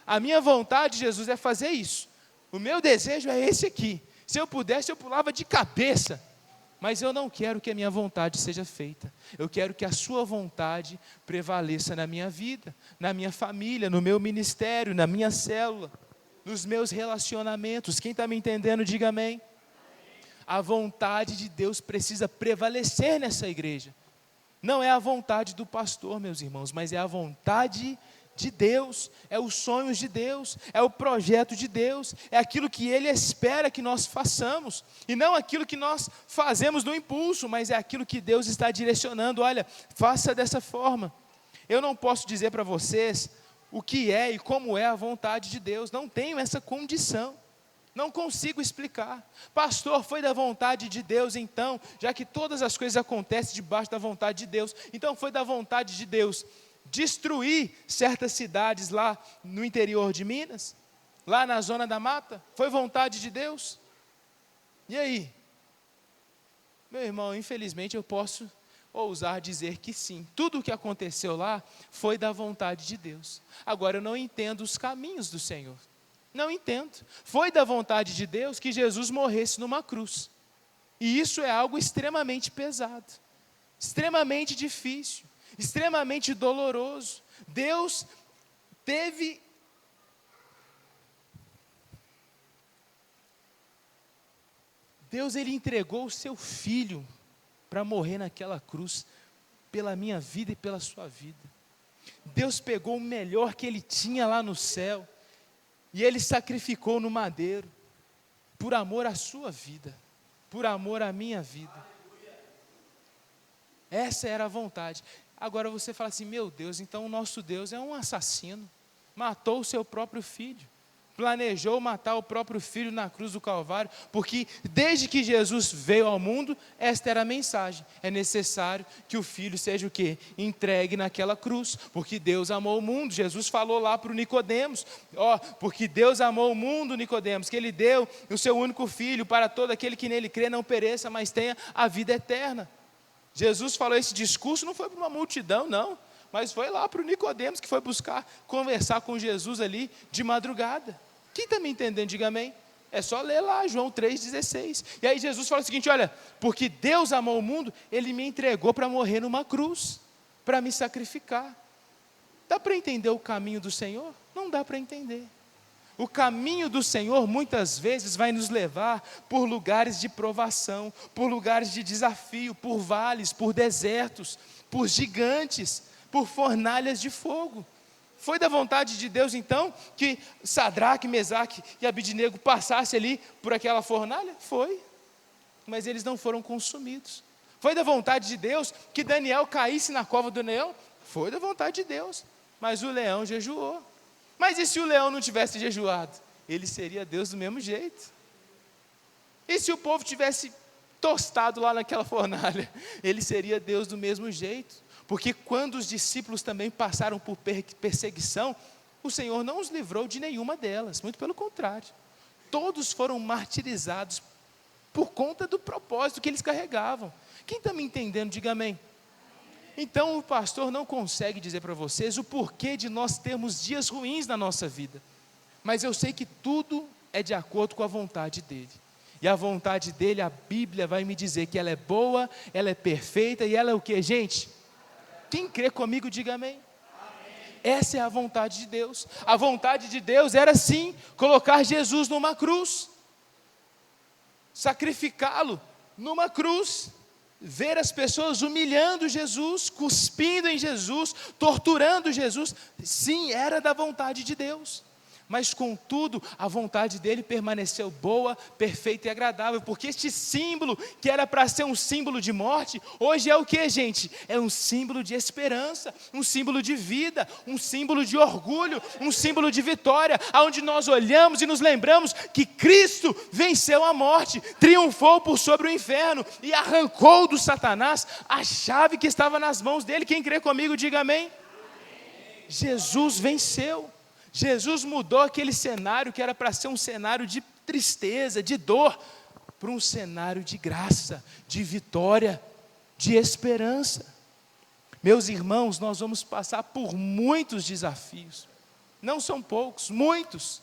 A minha vontade, Jesus, é fazer isso, o meu desejo é esse aqui, se eu pudesse eu pulava de cabeça, mas eu não quero que a minha vontade seja feita. Eu quero que a sua vontade prevaleça na minha vida, na minha família, no meu ministério, na minha célula, nos meus relacionamentos. Quem está me entendendo, diga amém. A vontade de Deus precisa prevalecer nessa igreja. Não é a vontade do pastor, meus irmãos, mas é a vontade de Deus, é os sonhos de Deus, é o projeto de Deus, é aquilo que Ele espera que nós façamos, e não aquilo que nós fazemos no impulso, mas é aquilo que Deus está direcionando. Olha, faça dessa forma. Eu não posso dizer para vocês o que é e como é a vontade de Deus, não tenho essa condição, não consigo explicar. Pastor, foi da vontade de Deus então, já que todas as coisas acontecem debaixo da vontade de Deus, então foi da vontade de Deus destruir certas cidades lá no interior de Minas, lá na zona da mata? Foi vontade de Deus? E aí? Meu irmão, infelizmente eu posso ousar dizer que sim, tudo o que aconteceu lá foi da vontade de Deus. Agora, eu não entendo os caminhos do Senhor, não entendo. Foi da vontade de Deus que Jesus morresse numa cruz, e isso é algo extremamente pesado, extremamente difícil, extremamente doloroso. Deus ele entregou o seu filho para morrer naquela cruz, pela minha vida e pela sua vida. Deus pegou o melhor que Ele tinha lá no céu, e Ele sacrificou no madeiro, por amor à sua vida, por amor à minha vida. Essa era a vontade. Agora você fala assim: meu Deus, então o nosso Deus é um assassino, matou o seu próprio filho, planejou matar o próprio filho na cruz do Calvário, porque desde que Jesus veio ao mundo, esta era a mensagem: é necessário que o filho seja o quê? Entregue naquela cruz, porque Deus amou o mundo. Jesus falou lá para o Nicodemos, porque Deus amou o mundo, Nicodemos, que Ele deu o seu único filho, para todo aquele que nele crê não pereça, mas tenha a vida eterna. Jesus falou esse discurso, não foi para uma multidão, não, mas foi lá para o Nicodemos, que foi buscar conversar com Jesus ali de madrugada. Quem está me entendendo, diga amém. É só ler lá João 3,16. E aí Jesus fala o seguinte: olha, porque Deus amou o mundo, Ele me entregou para morrer numa cruz, para me sacrificar. Dá para entender o caminho do Senhor? Não dá para entender. O caminho do Senhor muitas vezes vai nos levar por lugares de provação, por lugares de desafio, por vales, por desertos, por gigantes, por fornalhas de fogo. Foi da vontade de Deus então que Sadraque, Mesaque e Abidnego passassem ali por aquela fornalha? Foi, mas eles não foram consumidos. Foi da vontade de Deus que Daniel caísse na cova do leão? Foi da vontade de Deus, mas o leão jejuou. Mas e se o leão não tivesse jejuado? Ele seria Deus do mesmo jeito. E se o povo tivesse tostado lá naquela fornalha? Ele seria Deus do mesmo jeito. Porque quando os discípulos também passaram por perseguição, o Senhor não os livrou de nenhuma delas, muito pelo contrário. Todos foram martirizados por conta do propósito que eles carregavam. Quem está me entendendo, diga amém. Então o pastor não consegue dizer para vocês o porquê de nós termos dias ruins na nossa vida. Mas eu sei que tudo é de acordo com a vontade dele. E a vontade dele, a Bíblia vai me dizer que ela é boa, ela é perfeita e ela é o que, gente? Quem crê comigo, diga amém. Essa é a vontade de Deus. A vontade de Deus era sim, colocar Jesus numa cruz. Sacrificá-lo numa cruz. Ver as pessoas humilhando Jesus, cuspindo em Jesus, torturando Jesus. Sim, era da vontade de Deus. Mas contudo, a vontade dele permaneceu boa, perfeita e agradável, porque este símbolo, que era para ser um símbolo de morte, hoje é o que, gente? É um símbolo de esperança, um símbolo de vida, um símbolo de orgulho, um símbolo de vitória, onde nós olhamos e nos lembramos que Cristo venceu a morte, triunfou por sobre o inferno e arrancou do Satanás a chave que estava nas mãos dele. Quem crê comigo, diga amém. Jesus venceu. Jesus mudou aquele cenário que era para ser um cenário de tristeza, de dor, para um cenário de graça, de vitória, de esperança. Meus irmãos, nós vamos passar por muitos desafios, não são poucos, muitos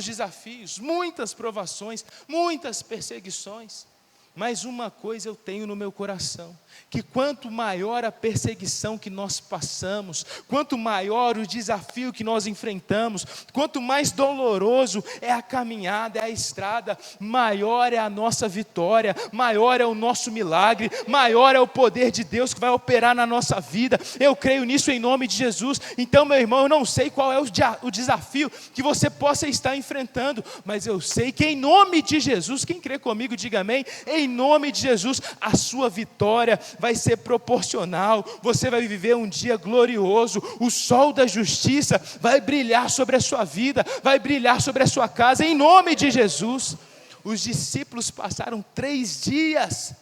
desafios, muitas provações, muitas perseguições. Mas uma coisa eu tenho no meu coração, que quanto maior a perseguição que nós passamos, quanto maior o desafio que nós enfrentamos, quanto mais doloroso é a caminhada, é a estrada, maior é a nossa vitória, maior é o nosso milagre, maior é o poder de Deus que vai operar na nossa vida. Eu creio nisso em nome de Jesus. Então, meu irmão, eu não sei qual é o desafio que você possa estar enfrentando, mas eu sei que em nome de Jesus, quem crê comigo, diga amém. Em nome de Jesus, a sua vitória vai ser proporcional, você vai viver um dia glorioso, o sol da justiça vai brilhar sobre a sua vida, vai brilhar sobre a sua casa, em nome de Jesus. Os discípulos passaram 3 dias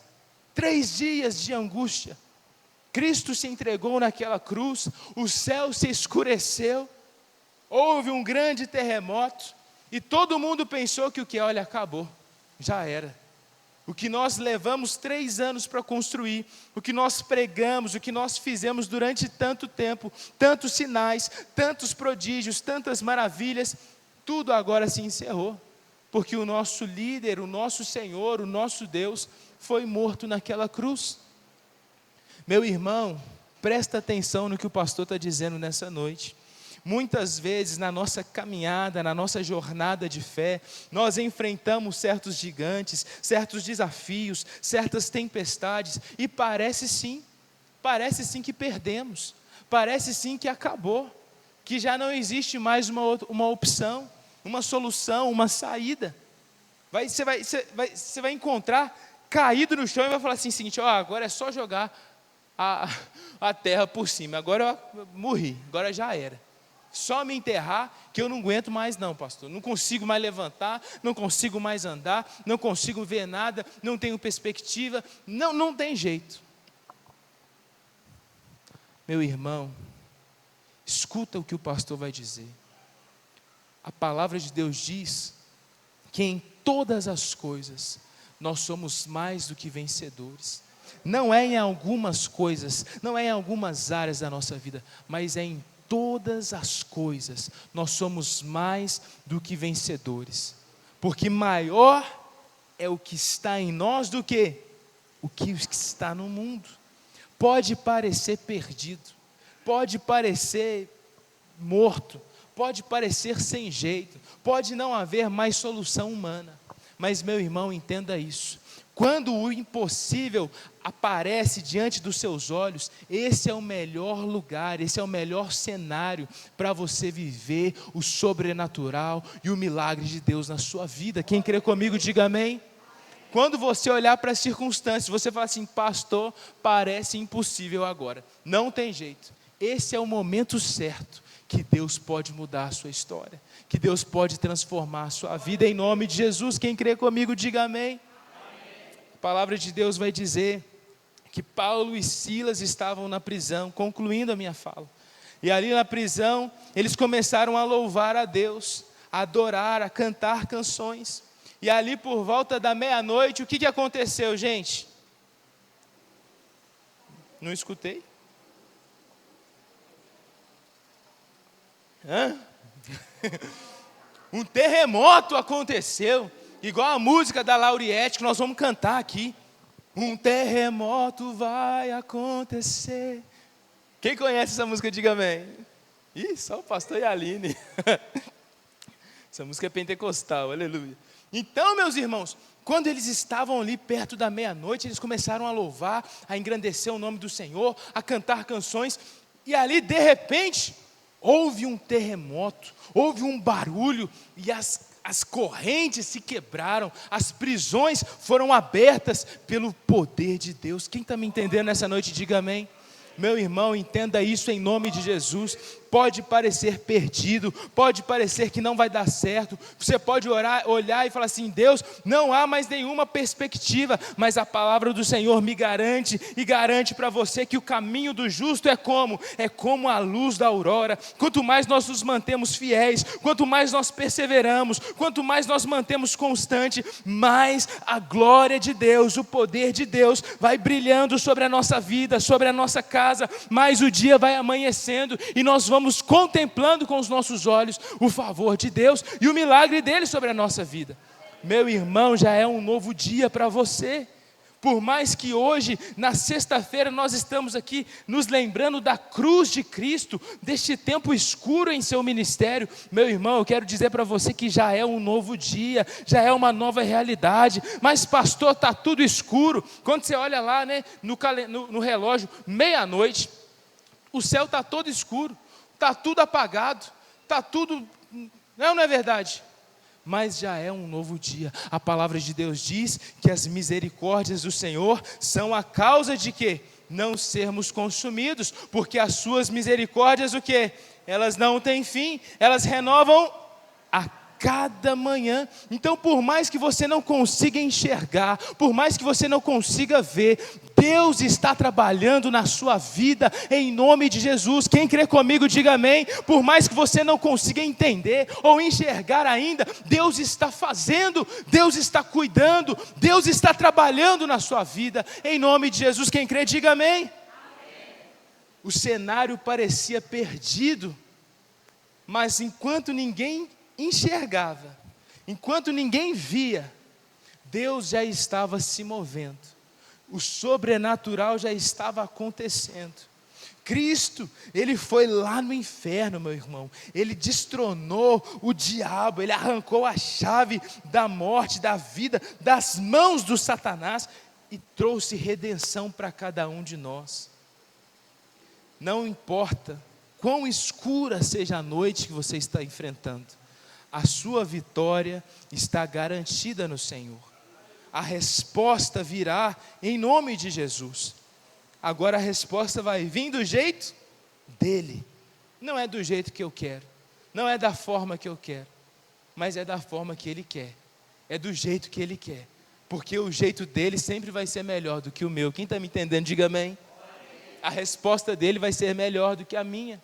de angústia. Cristo se entregou naquela cruz, o céu se escureceu, houve um grande terremoto, e todo mundo pensou que o que? Olha, acabou, já era. O que nós levamos 3 anos para construir, o que nós pregamos, o que nós fizemos durante tanto tempo, tantos sinais, tantos prodígios, tantas maravilhas, tudo agora se encerrou, porque o nosso líder, o nosso Senhor, o nosso Deus, foi morto naquela cruz. Meu irmão, presta atenção no que o pastor está dizendo nessa noite. Muitas vezes na nossa caminhada, na nossa jornada de fé, nós enfrentamos certos gigantes, certos desafios, certas tempestades, e parece sim que perdemos, parece sim que acabou, que já não existe mais uma opção, uma solução, uma saída. Você vai encontrar caído no chão e vai falar assim, seguinte, agora é só jogar a terra por cima, agora eu morri, agora já era. Só me enterrar que eu não aguento mais não, pastor. Não consigo mais levantar, não consigo mais andar, não consigo ver nada, não tenho perspectiva, não tem jeito. Meu irmão, escuta o que o pastor vai dizer. A palavra de Deus diz que em todas as coisas nós somos mais do que vencedores. Não é em algumas coisas, não é em algumas áreas da nossa vida, mas é em todas as coisas, nós somos mais do que vencedores, porque maior é o que está em nós do que o que está no mundo. Pode parecer perdido, pode parecer morto, pode parecer sem jeito, pode não haver mais solução humana, mas meu irmão, entenda isso. Quando o impossível aparece diante dos seus olhos, esse é o melhor lugar, esse é o melhor cenário para você viver o sobrenatural e o milagre de Deus na sua vida. Quem crê comigo, diga amém. Quando você olhar para as circunstâncias, você fala assim: pastor, parece impossível agora, não tem jeito. Esse é o momento certo que Deus pode mudar a sua história, que Deus pode transformar a sua vida, em nome de Jesus. Quem crê comigo, diga amém. A palavra de Deus vai dizer que Paulo e Silas estavam na prisão, concluindo a minha fala. E ali na prisão, eles começaram a louvar a Deus, a adorar, a cantar canções. E ali por volta da meia-noite, o que aconteceu, gente? Não escutei? Um terremoto aconteceu. Igual a música da Lauriette que nós vamos cantar aqui. Um terremoto vai acontecer. Quem conhece essa música, diga amém. Ih, só o pastor e a Aline. Essa música é pentecostal, aleluia. Então, meus irmãos, quando eles estavam ali perto da meia-noite, eles começaram a louvar, a engrandecer o nome do Senhor, a cantar canções. E ali, de repente, houve um terremoto, houve um barulho, e as correntes se quebraram, as prisões foram abertas pelo poder de Deus. Quem está me entendendo nessa noite, diga amém. Meu irmão, entenda isso em nome de Jesus. Pode parecer perdido, pode parecer que não vai dar certo, você pode olhar e falar assim: Deus, não há mais nenhuma perspectiva, mas a palavra do Senhor me garante, e garante para você que o caminho do justo é como a luz da aurora. Quanto mais nós nos mantemos fiéis, quanto mais nós perseveramos, quanto mais nós mantemos constante, mais a glória de Deus, o poder de Deus vai brilhando sobre a nossa vida, sobre a nossa casa, mais o dia vai amanhecendo, e nós vamos contemplando com os nossos olhos o favor de Deus e o milagre dele sobre a nossa vida. Meu irmão, já é um novo dia para você. Por mais que hoje, na sexta-feira, nós estamos aqui nos lembrando da cruz de Cristo, deste tempo escuro em seu ministério, meu irmão, eu quero dizer para você que já é um novo dia, já é uma nova realidade. Mas pastor, está tudo escuro. Quando você olha lá, né, no relógio, meia-noite, o céu está todo escuro, está tudo apagado, está tudo... Não é verdade? Mas já é um novo dia. A palavra de Deus diz que as misericórdias do Senhor são a causa de quê? Não sermos consumidos, porque as suas misericórdias, o quê? Elas não têm fim, elas renovam a cada manhã. Então, por mais que você não consiga enxergar, por mais que você não consiga ver, Deus está trabalhando na sua vida, em nome de Jesus. Quem crê comigo, diga amém. Por mais que você não consiga entender ou enxergar ainda, Deus está fazendo, Deus está cuidando, Deus está trabalhando na sua vida, em nome de Jesus. Quem crê, diga amém. O cenário parecia perdido, mas enquanto ninguém enxergava, enquanto ninguém via, Deus já estava se movendo, o sobrenatural já estava acontecendo. Cristo, ele foi lá no inferno, meu irmão, ele destronou o diabo, ele arrancou a chave da morte, da vida, das mãos do Satanás, e trouxe redenção para cada um de nós. Não importa quão escura seja a noite que você está enfrentando, a sua vitória está garantida no Senhor. A resposta virá em nome de Jesus. Agora a resposta vai vir do jeito dele. Não é do jeito que eu quero, não é da forma que eu quero, mas é da forma que ele quer. É do jeito que ele quer, porque o jeito dele sempre vai ser melhor do que o meu. Quem está me entendendo, diga amém. A resposta dele vai ser melhor do que a minha.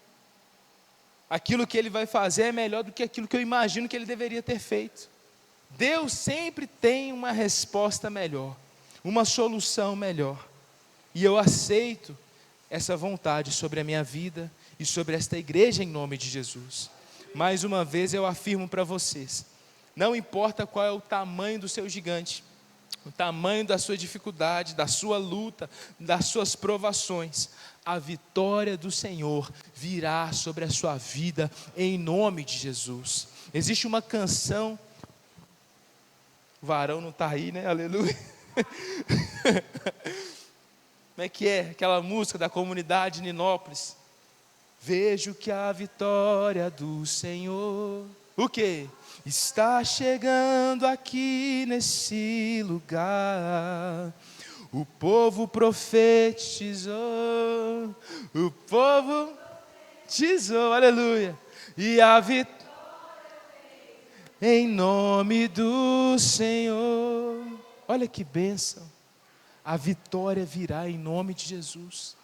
Aquilo que ele vai fazer é melhor do que aquilo que eu imagino que ele deveria ter feito. Deus sempre tem uma resposta melhor, uma solução melhor. E eu aceito essa vontade sobre a minha vida e sobre esta igreja em nome de Jesus. Mais uma vez eu afirmo para vocês, não importa qual é o tamanho do seu gigante, no tamanho da sua dificuldade, da sua luta, das suas provações, a vitória do Senhor virá sobre a sua vida, em nome de Jesus. Existe uma canção, o varão não está aí, né? Aleluia. Como é que é? Aquela música da comunidade Ninópolis. Vejo que a vitória do Senhor, o quê? Está chegando aqui nesse lugar. O povo profetizou, o povo profetizou, aleluia. E a vitória em nome do Senhor. Olha que bênção. A vitória virá em nome de Jesus.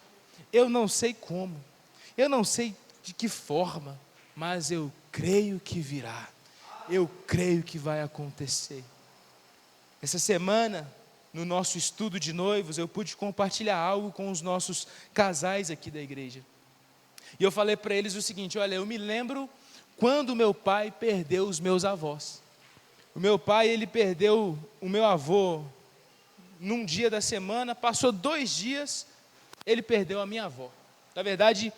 Eu não sei como, eu não sei de que forma, mas eu creio que virá. Eu creio que vai acontecer. Essa semana, no nosso estudo de noivos, eu pude compartilhar algo com os nossos casais aqui da igreja. E eu falei para eles o seguinte: olha, eu me lembro quando meu pai perdeu os meus avós. O meu pai, ele perdeu o meu avô num dia da semana, passou 2 dias, ele perdeu a minha avó. Na verdade,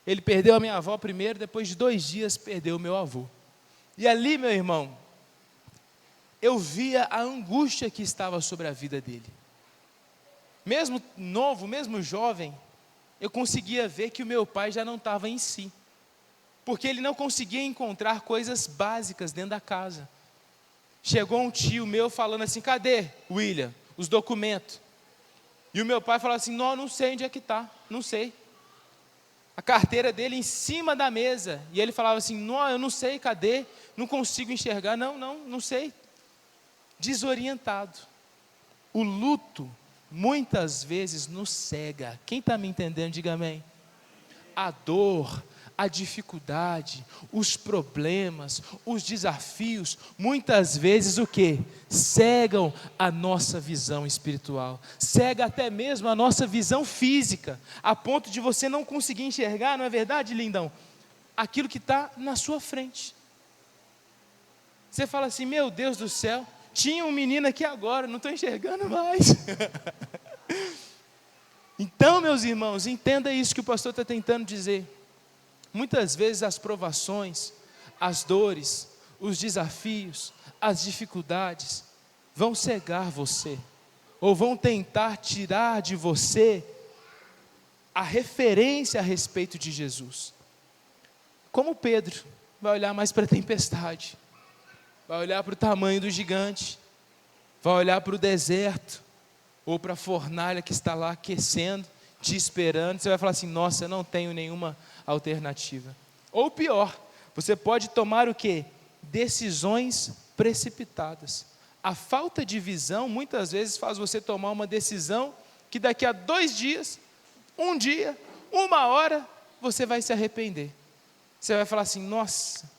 ele perdeu a minha avó primeiro, depois de 2 dias perdeu o meu avô. E ali, meu irmão, eu via a angústia que estava sobre a vida dele. Mesmo novo, mesmo jovem, eu conseguia ver que o meu pai já não estava em si. Porque ele não conseguia encontrar coisas básicas dentro da casa. Chegou um tio meu falando assim: cadê, William, os documentos? E o meu pai falava assim: não sei onde é que está, não sei. A carteira dele em cima da mesa. E ele falava assim: não, eu não sei, cadê? Não consigo enxergar, não sei. Desorientado. O luto, muitas vezes, nos cega. Quem está me entendendo, diga amém. A dor, a dificuldade, os problemas, os desafios, muitas vezes o quê? Cegam a nossa visão espiritual, cega até mesmo a nossa visão física, a ponto de você não conseguir enxergar, não é verdade, lindão? Aquilo que está na sua frente. Você fala assim: meu Deus do céu, tinha um menino aqui agora, não estou enxergando mais. Então, meus irmãos, entenda isso que o pastor está tentando dizer. Muitas vezes as provações, as dores, os desafios, as dificuldades vão cegar você, ou vão tentar tirar de você a referência a respeito de Jesus. Como Pedro vai olhar mais para a tempestade, vai olhar para o tamanho do gigante, vai olhar para o deserto, ou para a fornalha que está lá aquecendo, te esperando, você vai falar assim: nossa, eu não tenho nenhuma alternativa. Ou pior, você pode tomar o quê? Decisões precipitadas. A falta de visão muitas vezes faz você tomar uma decisão que daqui a 2 dias, 1 dia, 1 hora, você vai se arrepender. Você vai falar assim: nossa,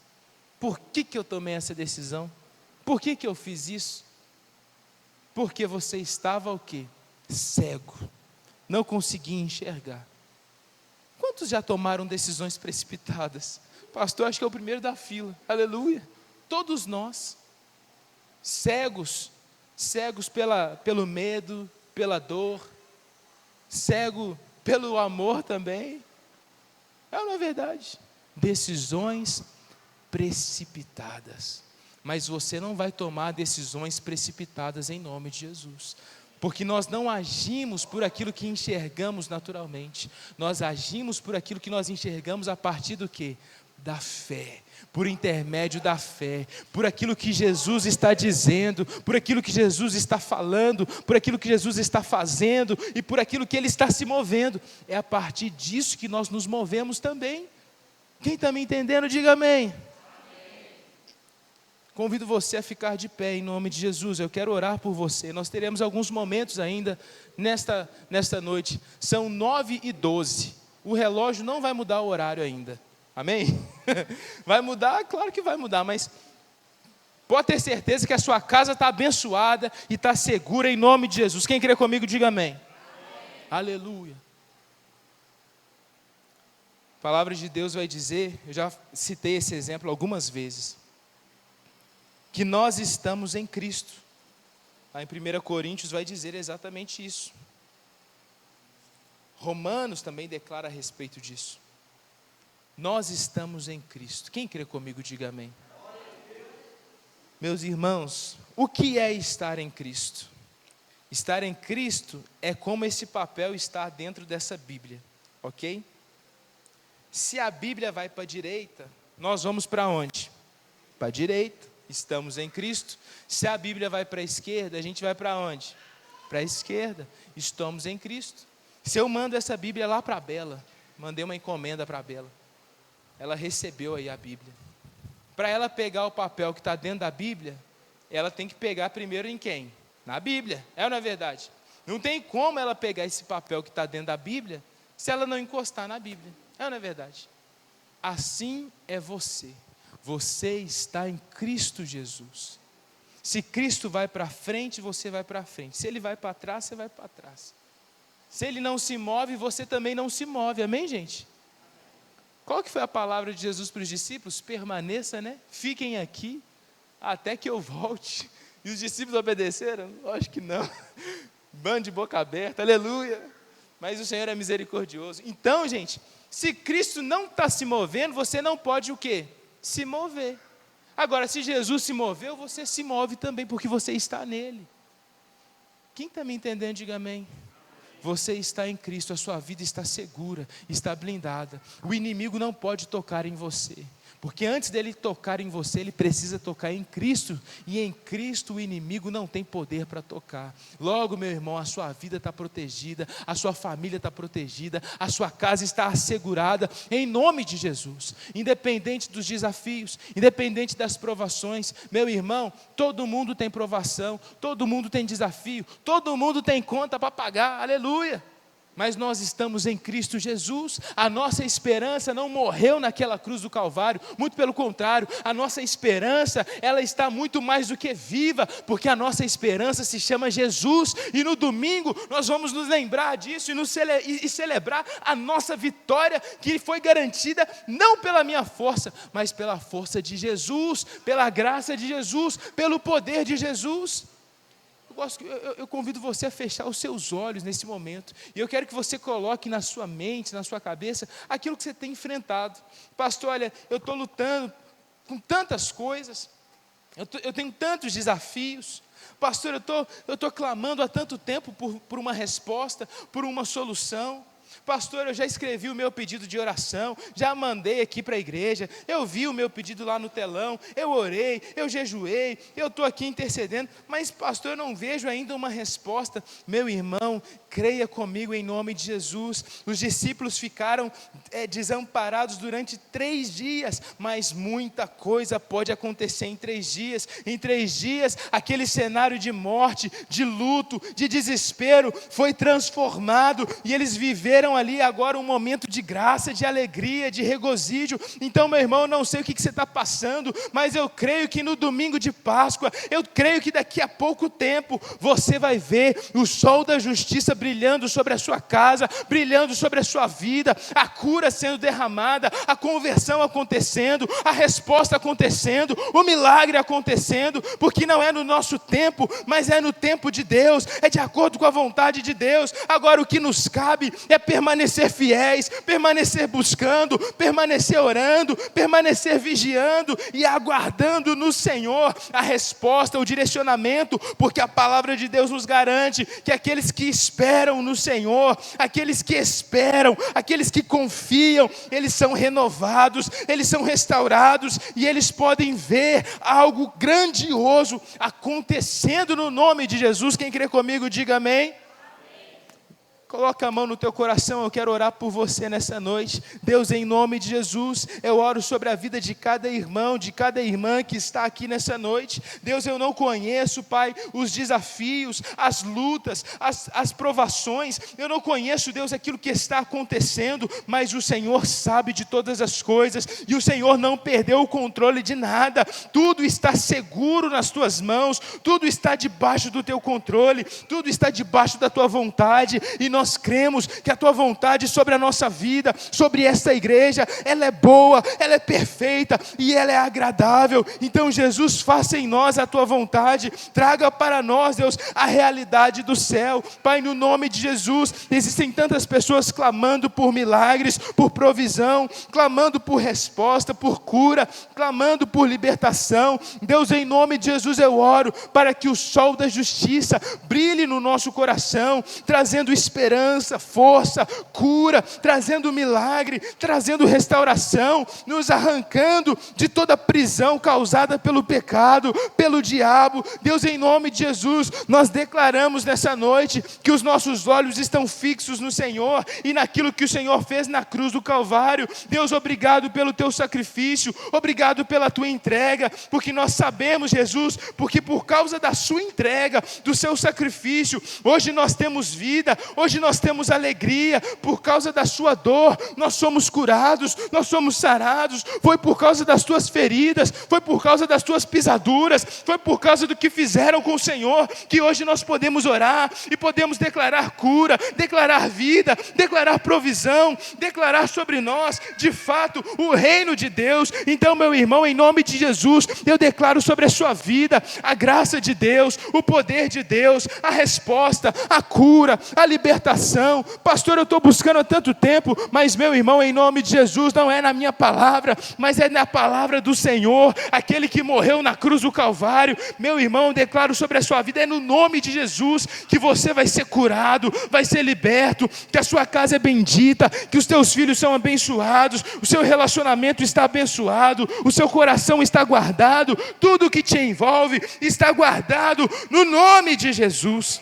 por que eu tomei essa decisão? Por que eu fiz isso? Porque você estava o quê? Cego. Não conseguia enxergar. Quantos já tomaram decisões precipitadas? Pastor, acho que é o primeiro da fila. Aleluia. Todos nós. Cegos pelo medo, pela dor. Cego pelo amor também. Não é verdade? Decisões precipitadas. Mas você não vai tomar decisões precipitadas em nome de Jesus. Porque nós não agimos por aquilo que enxergamos naturalmente. Nós agimos por aquilo que nós enxergamos a partir do quê? Da fé. Por intermédio da fé. Por aquilo que Jesus está dizendo. Por aquilo que Jesus está falando. Por aquilo que Jesus está fazendo. E por aquilo que Ele está se movendo. É a partir disso que nós nos movemos também. Quem está me entendendo, diga amém. Convido você a ficar de pé em nome de Jesus. Eu quero orar por você. Nós teremos alguns momentos ainda nesta noite. São 9h12. O relógio não vai mudar o horário ainda. Amém? Vai mudar? Claro que vai mudar, mas pode ter certeza que a sua casa está abençoada e está segura em nome de Jesus. Quem crê comigo, diga amém. Aleluia. A palavra de Deus vai dizer, eu já citei esse exemplo algumas vezes, que nós estamos em Cristo. Lá em 1 Coríntios vai dizer exatamente isso. Romanos também declara a respeito disso. Nós estamos em Cristo. Quem crê comigo, diga amém. Meus irmãos, o que é estar em Cristo? Estar em Cristo é como esse papel está dentro dessa Bíblia, ok? Se a Bíblia vai para a direita, nós vamos para onde? Para a direita, estamos em Cristo. Se a Bíblia vai para a esquerda, a gente vai para onde? Para a esquerda, estamos em Cristo. Se eu mando essa Bíblia lá para a Bela, mandei uma encomenda para a Bela, ela recebeu aí a Bíblia. Para ela pegar o papel que está dentro da Bíblia, ela tem que pegar primeiro em quem? Na Bíblia, é ou não é verdade? Não tem como ela pegar esse papel que está dentro da Bíblia, se ela não encostar na Bíblia, é ou não é verdade? Assim é você. Você está em Cristo Jesus. Se Cristo vai para frente, você vai para frente. Se Ele vai para trás, você vai para trás. Se Ele não se move, você também não se move. Amém, gente? Qual que foi a palavra de Jesus para os discípulos? Permaneça, né? Fiquem aqui até que eu volte. E os discípulos obedeceram? Acho que não. Bando de boca aberta, aleluia. Mas o Senhor é misericordioso. Então, gente, se Cristo não está se movendo, você não pode o quê? Se mover. Agora, se Jesus se moveu, você se move também, porque você está nele. Quem está me entendendo, diga amém. Você está em Cristo, a sua vida está segura, está blindada. O inimigo não pode tocar em você, porque antes dele tocar em você, ele precisa tocar em Cristo, e em Cristo o inimigo não tem poder para tocar. Logo, meu irmão, a sua vida está protegida, a sua família está protegida, a sua casa está assegurada, em nome de Jesus. Independente dos desafios, independente das provações, meu irmão, todo mundo tem provação, todo mundo tem desafio, todo mundo tem conta para pagar, aleluia. Mas nós estamos em Cristo Jesus, a nossa esperança não morreu naquela cruz do Calvário, muito pelo contrário, a nossa esperança, ela está muito mais do que viva, porque a nossa esperança se chama Jesus, e no domingo nós vamos nos lembrar disso e celebrar a nossa vitória, que foi garantida não pela minha força, mas pela força de Jesus, pela graça de Jesus, pelo poder de Jesus. Eu convido você a fechar os seus olhos nesse momento, e eu quero que você coloque na sua mente, na sua cabeça, aquilo que você tem enfrentado. Pastor, olha, eu estou lutando com tantas coisas, eu tenho tantos desafios. Pastor, eu estou clamando há tanto tempo por uma resposta, por uma solução. Pastor, eu já escrevi o meu pedido de oração, já mandei aqui para a igreja, eu vi o meu pedido lá no telão, eu orei, eu jejuei, eu estou aqui intercedendo, mas pastor, eu não vejo ainda uma resposta. Meu irmão, creia comigo em nome de Jesus. Os discípulos ficaram desamparados durante 3 dias, mas muita coisa pode acontecer em 3 dias. Em 3 dias, aquele cenário de morte, de luto, de desespero, foi transformado, e eles viveram ali agora um momento de graça, de alegria, de regozijo. Então, meu irmão, eu não sei o que você está passando, mas eu creio que no domingo de Páscoa, eu creio que daqui a pouco tempo, você vai ver o sol da justiça brilhando sobre a sua casa, brilhando sobre a sua vida, a cura sendo derramada, a conversão acontecendo, a resposta acontecendo, o milagre acontecendo, porque não é no nosso tempo, mas é no tempo de Deus, é de acordo com a vontade de Deus. Agora, o que nos cabe é permanecer fiéis, permanecer buscando, permanecer orando, permanecer vigiando e aguardando no Senhor a resposta, o direcionamento, porque a palavra de Deus nos garante que aqueles que esperam no Senhor, aqueles que esperam, aqueles que confiam, eles são renovados, eles são restaurados, e eles podem ver algo grandioso acontecendo no nome de Jesus. Quem crê comigo, diga amém. Coloca a mão no teu coração, eu quero orar por você nessa noite. Deus, em nome de Jesus, eu oro sobre a vida de cada irmão, de cada irmã que está aqui nessa noite. Deus, eu não conheço, Pai, os desafios, as lutas, as provações. Eu não conheço, Deus, aquilo que está acontecendo, mas o Senhor sabe de todas as coisas, e o Senhor não perdeu o controle de nada. Tudo está seguro nas tuas mãos, tudo está debaixo do teu controle, tudo está debaixo da tua vontade, e nós nós cremos que a tua vontade sobre a nossa vida, sobre esta igreja, ela é boa, ela é perfeita e ela é agradável. Então, Jesus, faça em nós a tua vontade, traga para nós, Deus, a realidade do céu. Pai, no nome de Jesus, existem tantas pessoas clamando por milagres, por provisão, clamando por resposta, por cura, clamando por libertação. Deus, em nome de Jesus eu oro para que o sol da justiça brilhe no nosso coração, trazendo esperança, força, cura, trazendo milagre, trazendo restauração, nos arrancando de toda prisão causada pelo pecado, pelo diabo. Deus, em nome de Jesus, nós declaramos nessa noite que os nossos olhos estão fixos no Senhor e naquilo que o Senhor fez na cruz do Calvário. Deus, obrigado pelo teu sacrifício, obrigado pela tua entrega, porque nós sabemos, Jesus, porque por causa da sua entrega, do seu sacrifício, hoje nós temos vida, hoje nós temos alegria. Por causa da sua dor, nós somos curados, nós somos sarados. Foi por causa das tuas feridas, foi por causa das tuas pisaduras, foi por causa do que fizeram com o Senhor, que hoje nós podemos orar e podemos declarar cura, declarar vida, declarar provisão, declarar sobre nós, de fato, o reino de Deus. Então, meu irmão, em nome de Jesus, eu declaro sobre a sua vida a graça de Deus, o poder de Deus, a resposta, a cura, a libertação. Pastor, eu estou buscando há tanto tempo, mas, meu irmão, em nome de Jesus, não é na minha palavra, mas é na palavra do Senhor, aquele que morreu na cruz do Calvário. Meu irmão, eu declaro sobre a sua vida, é no nome de Jesus que você vai ser curado, vai ser liberto, que a sua casa é bendita, que os teus filhos são abençoados, o seu relacionamento está abençoado, o seu coração está guardado, tudo que te envolve está guardado no nome de Jesus.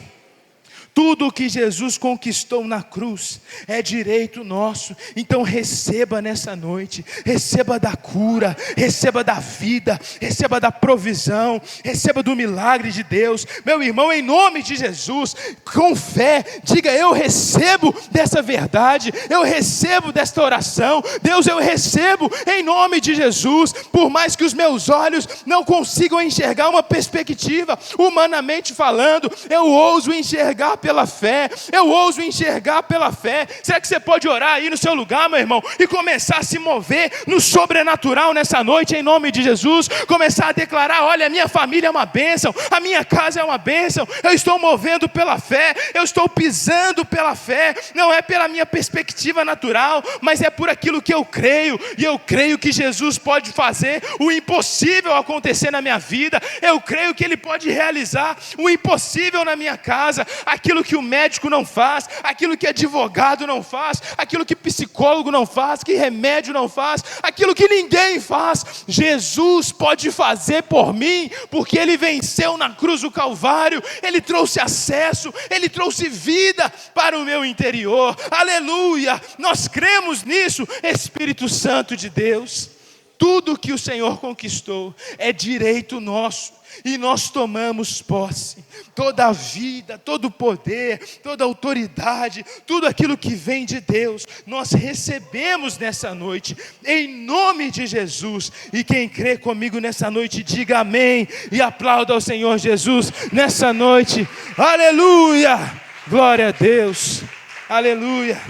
Tudo o que Jesus conquistou na cruz é direito nosso. Então receba nessa noite, receba da cura, receba da vida, receba da provisão, receba do milagre de Deus. Meu irmão, em nome de Jesus, com fé, diga: eu recebo dessa verdade, eu recebo desta oração. Deus, eu recebo em nome de Jesus. Por mais que os meus olhos não consigam enxergar uma perspectiva, humanamente falando, eu ouso enxergar pela fé, eu ouso enxergar pela fé. Será que você pode orar aí no seu lugar, meu irmão, e começar a se mover no sobrenatural nessa noite, em nome de Jesus? Começar a declarar: olha, a minha família é uma bênção, a minha casa é uma bênção, eu estou movendo pela fé, eu estou pisando pela fé, não é pela minha perspectiva natural, mas é por aquilo que eu creio, e eu creio que Jesus pode fazer o impossível acontecer na minha vida, eu creio que Ele pode realizar o impossível na minha casa, aquilo que o médico não faz, aquilo que advogado não faz, aquilo que psicólogo não faz, que remédio não faz, aquilo que ninguém faz, Jesus pode fazer por mim, porque Ele venceu na cruz do Calvário, Ele trouxe acesso, Ele trouxe vida para o meu interior. Aleluia, nós cremos nisso. Espírito Santo de Deus, tudo que o Senhor conquistou é direito nosso, e nós tomamos posse. Toda a vida, todo o poder, toda a autoridade, tudo aquilo que vem de Deus, nós recebemos nessa noite, em nome de Jesus. E quem crê comigo nessa noite, diga amém e aplauda ao Senhor Jesus nessa noite. Aleluia, glória a Deus, aleluia,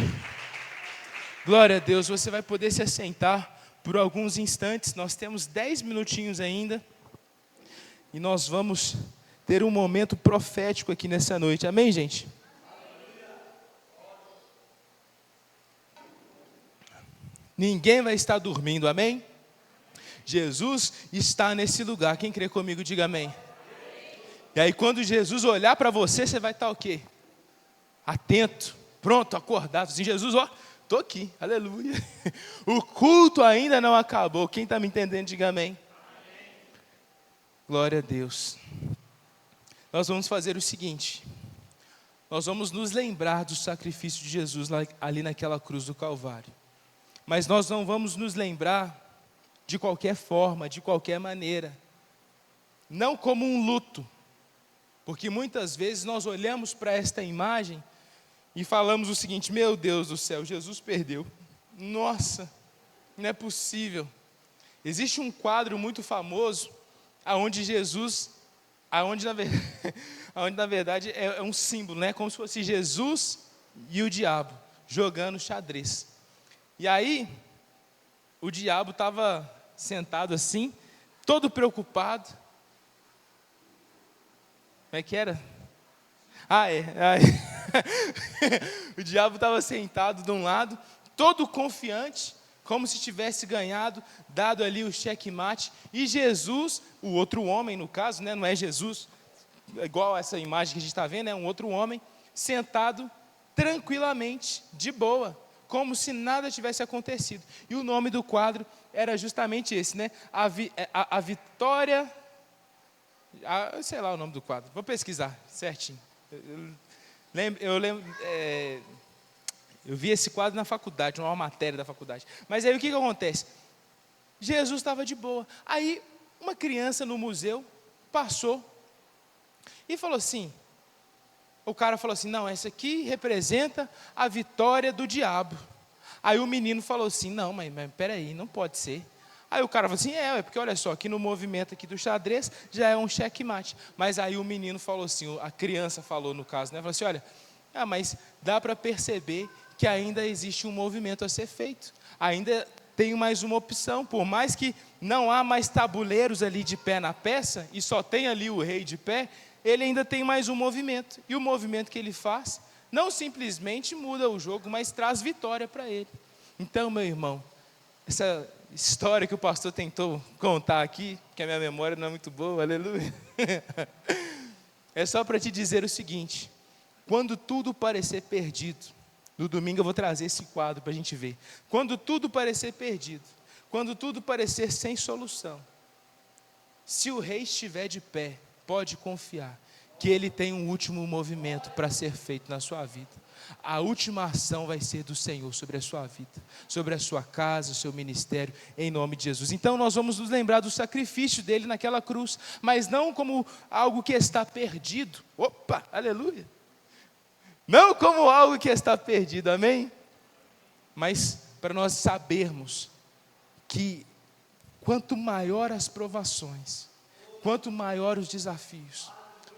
glória a Deus. Você vai poder se assentar por alguns instantes, nós temos 10 minutinhos ainda, e nós vamos ter um momento profético aqui nessa noite. Amém, gente? Ninguém vai estar dormindo, amém? Jesus está nesse lugar. Quem crê comigo, diga amém. E aí quando Jesus olhar para você, você vai estar o quê? Atento, pronto, acordado. Assim, Jesus, ó, estou aqui, aleluia. O culto ainda não acabou. Quem está me entendendo, diga amém. Glória a Deus. Nós vamos fazer o seguinte: nós vamos nos lembrar do sacrifício de Jesus ali naquela cruz do Calvário. Mas nós não vamos nos lembrar de qualquer forma, de qualquer maneira. Não como um luto. Porque muitas vezes nós olhamos para esta imagem e falamos o seguinte: meu Deus do céu, Jesus perdeu. Nossa, não é possível. Existe um quadro muito famoso aonde Jesus, aonde na verdade é um símbolo, né? Como se fosse Jesus e o diabo jogando xadrez. E aí, o diabo estava sentado assim, todo preocupado. Como é que era? O diabo estava sentado de um lado, todo confiante, como se tivesse ganhado, dado ali o checkmate. E Jesus, o outro homem no caso, né, não é Jesus, igual essa imagem que a gente está vendo, é um outro homem, sentado tranquilamente, de boa, como se nada tivesse acontecido. E o nome do quadro era justamente esse, né? A vitória... sei lá o nome do quadro, vou pesquisar certinho. Eu vi esse quadro na faculdade, numa matéria da faculdade. Mas aí o que acontece? Jesus estava de boa. Aí uma criança no museu passou e falou assim, o cara falou assim, não, essa aqui representa a vitória do diabo. Aí o menino falou assim, não, mas peraí, não pode ser. Aí o cara falou assim, porque olha só, aqui no movimento aqui do xadrez já é um checkmate. Mas aí o menino falou assim, a criança falou no caso, né? Falou assim, olha, mas dá para perceber que ainda existe um movimento a ser feito. Ainda tem mais uma opção, por mais que não há mais tabuleiros ali de pé na peça, e só tem ali o rei de pé, ele ainda tem mais um movimento. E o movimento que ele faz, não simplesmente muda o jogo, mas traz vitória para ele. Então, meu irmão, essa história que o pastor tentou contar aqui, que a minha memória não é muito boa, aleluia, é só para te dizer o seguinte, quando tudo parecer perdido, no domingo eu vou trazer esse quadro para a gente ver, quando tudo parecer perdido, quando tudo parecer sem solução, se o rei estiver de pé, pode confiar que ele tem um último movimento para ser feito na sua vida. A última ação vai ser do Senhor sobre a sua vida, sobre a sua casa, o seu ministério, em nome de Jesus. Então nós vamos nos lembrar do sacrifício dele naquela cruz, mas não como algo que está perdido. Opa, aleluia! Não como algo que está perdido, amém? Mas para nós sabermos que quanto maior as provações, quanto maior os desafios,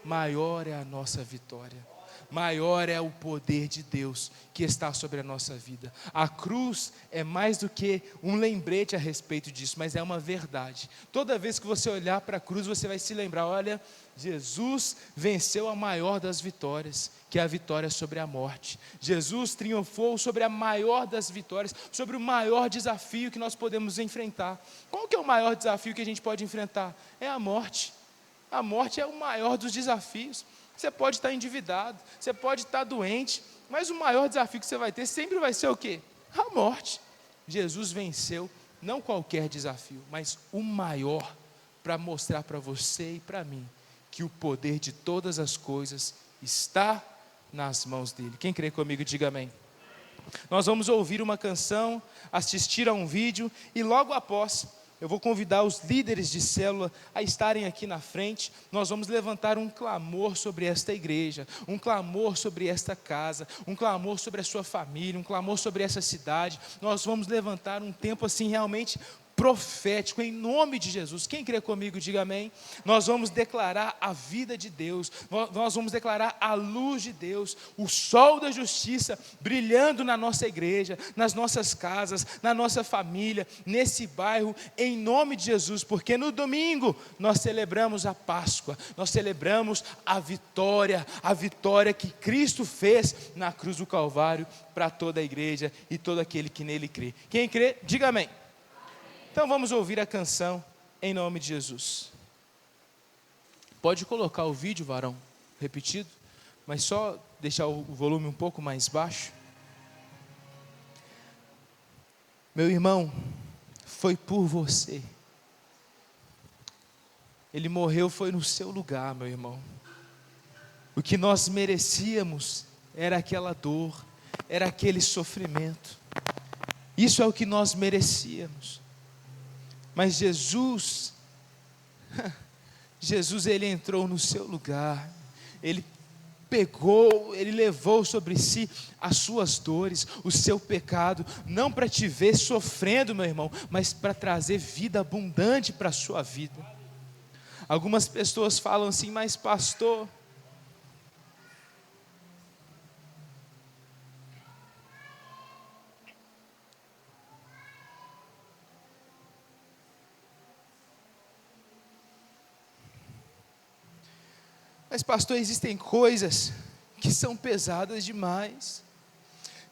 maior é a nossa vitória. Maior é o poder de Deus que está sobre a nossa vida. A cruz é mais do que um lembrete a respeito disso, mas é uma verdade. Toda vez que você olhar para a cruz, você vai se lembrar, olha, Jesus venceu a maior das vitórias, que é a vitória sobre a morte. Jesus triunfou sobre a maior das vitórias, sobre o maior desafio que nós podemos enfrentar. Qual que é o maior desafio que a gente pode enfrentar? É a morte. A morte é o maior dos desafios. Você pode estar endividado, você pode estar doente, mas o maior desafio que você vai ter sempre vai ser o quê? A morte. Jesus venceu não qualquer desafio, mas o maior, para mostrar para você e para mim que o poder de todas as coisas está nas mãos dele. Quem crê comigo, diga amém. Nós vamos ouvir uma canção, assistir a um vídeo e logo após eu vou convidar os líderes de célula a estarem aqui na frente. Nós vamos levantar um clamor sobre esta igreja, um clamor sobre esta casa, um clamor sobre a sua família, um clamor sobre essa cidade. Nós vamos levantar um tempo assim realmente profético, em nome de Jesus. Quem crê comigo, diga amém. Nós vamos declarar a vida de Deus, nós vamos declarar a luz de Deus, o sol da justiça brilhando na nossa igreja, nas nossas casas, na nossa família, nesse bairro, em nome de Jesus, porque no domingo nós celebramos a Páscoa, nós celebramos a vitória que Cristo fez na cruz do Calvário para toda a igreja e todo aquele que nele crê. Quem crê, diga amém. Então vamos ouvir a canção em nome de Jesus. Pode colocar o vídeo, varão, repetido, mas só deixar o volume um pouco mais baixo. Meu irmão, foi por você. Ele morreu, foi no seu lugar, meu irmão. O que nós merecíamos era aquela dor, era aquele sofrimento. Isso é o que nós merecíamos. Mas Jesus, ele entrou no seu lugar, ele levou sobre si as suas dores, o seu pecado, não para te ver sofrendo, meu irmão, mas para trazer vida abundante para a sua vida. Algumas pessoas falam assim, mas pastor, Mas, pastor, existem coisas que são pesadas demais,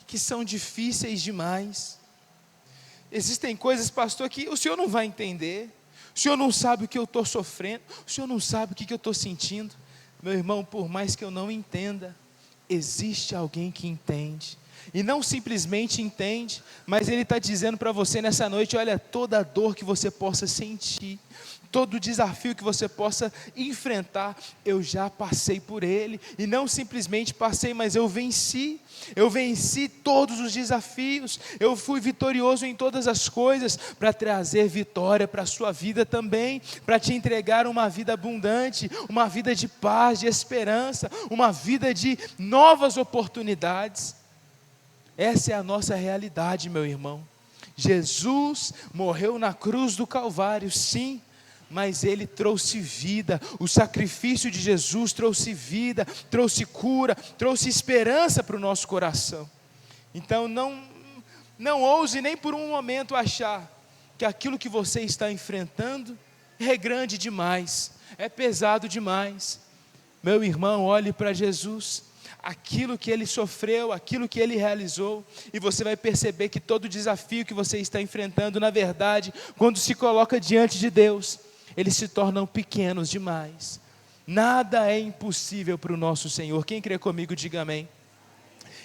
que são difíceis demais. Existem coisas, pastor, que o senhor não vai entender. O senhor não sabe o que eu estou sofrendo. O senhor não sabe o que eu estou sentindo. Meu irmão, por mais que eu não entenda, existe alguém que entende. E não simplesmente entende, mas Ele está dizendo para você nessa noite: olha, toda a dor que você possa sentir, todo desafio que você possa enfrentar, eu já passei por ele, e não simplesmente passei, mas eu venci todos os desafios, eu fui vitorioso em todas as coisas, para trazer vitória para a sua vida também, para te entregar uma vida abundante, uma vida de paz, de esperança, uma vida de novas oportunidades. Essa é a nossa realidade, meu irmão. Jesus morreu na cruz do Calvário, sim, mas Ele trouxe vida. O sacrifício de Jesus trouxe vida, trouxe cura, trouxe esperança para o nosso coração. Então não ouse nem por um momento achar que aquilo que você está enfrentando é grande demais, é pesado demais. Meu irmão, olhe para Jesus, aquilo que Ele sofreu, aquilo que Ele realizou, e você vai perceber que todo desafio que você está enfrentando, na verdade, quando se coloca diante de Deus, eles se tornam pequenos demais. Nada é impossível para o nosso Senhor. Quem crê comigo, diga amém.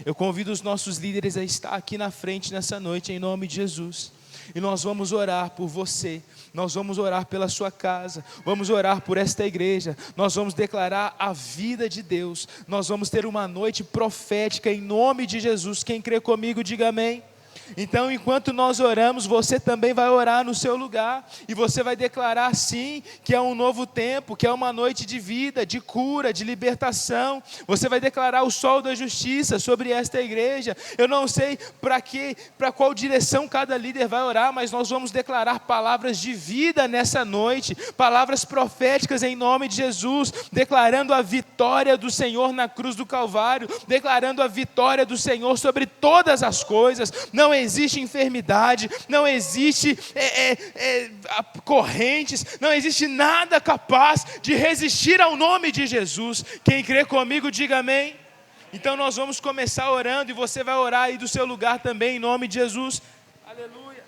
Eu convido os nossos líderes a estar aqui na frente nessa noite, em nome de Jesus. E nós vamos orar por você, nós vamos orar pela sua casa, vamos orar por esta igreja, nós vamos declarar a vida de Deus, nós vamos ter uma noite profética em nome de Jesus. Quem crê comigo, diga amém. Então, enquanto nós oramos, você também vai orar no seu lugar, e você vai declarar sim, que é um novo tempo, que é uma noite de vida, de cura, de libertação. Você vai declarar o sol da justiça sobre esta igreja. Eu não sei para qual direção cada líder vai orar, mas nós vamos declarar palavras de vida nessa noite, palavras proféticas em nome de Jesus, declarando a vitória do Senhor na cruz do Calvário, declarando a vitória do Senhor sobre todas as coisas. Não existe enfermidade, não existe correntes, não existe nada capaz de resistir ao nome de Jesus. Quem crê comigo, diga amém. Então nós vamos começar orando, e você vai orar aí do seu lugar também, em nome de Jesus. Aleluia.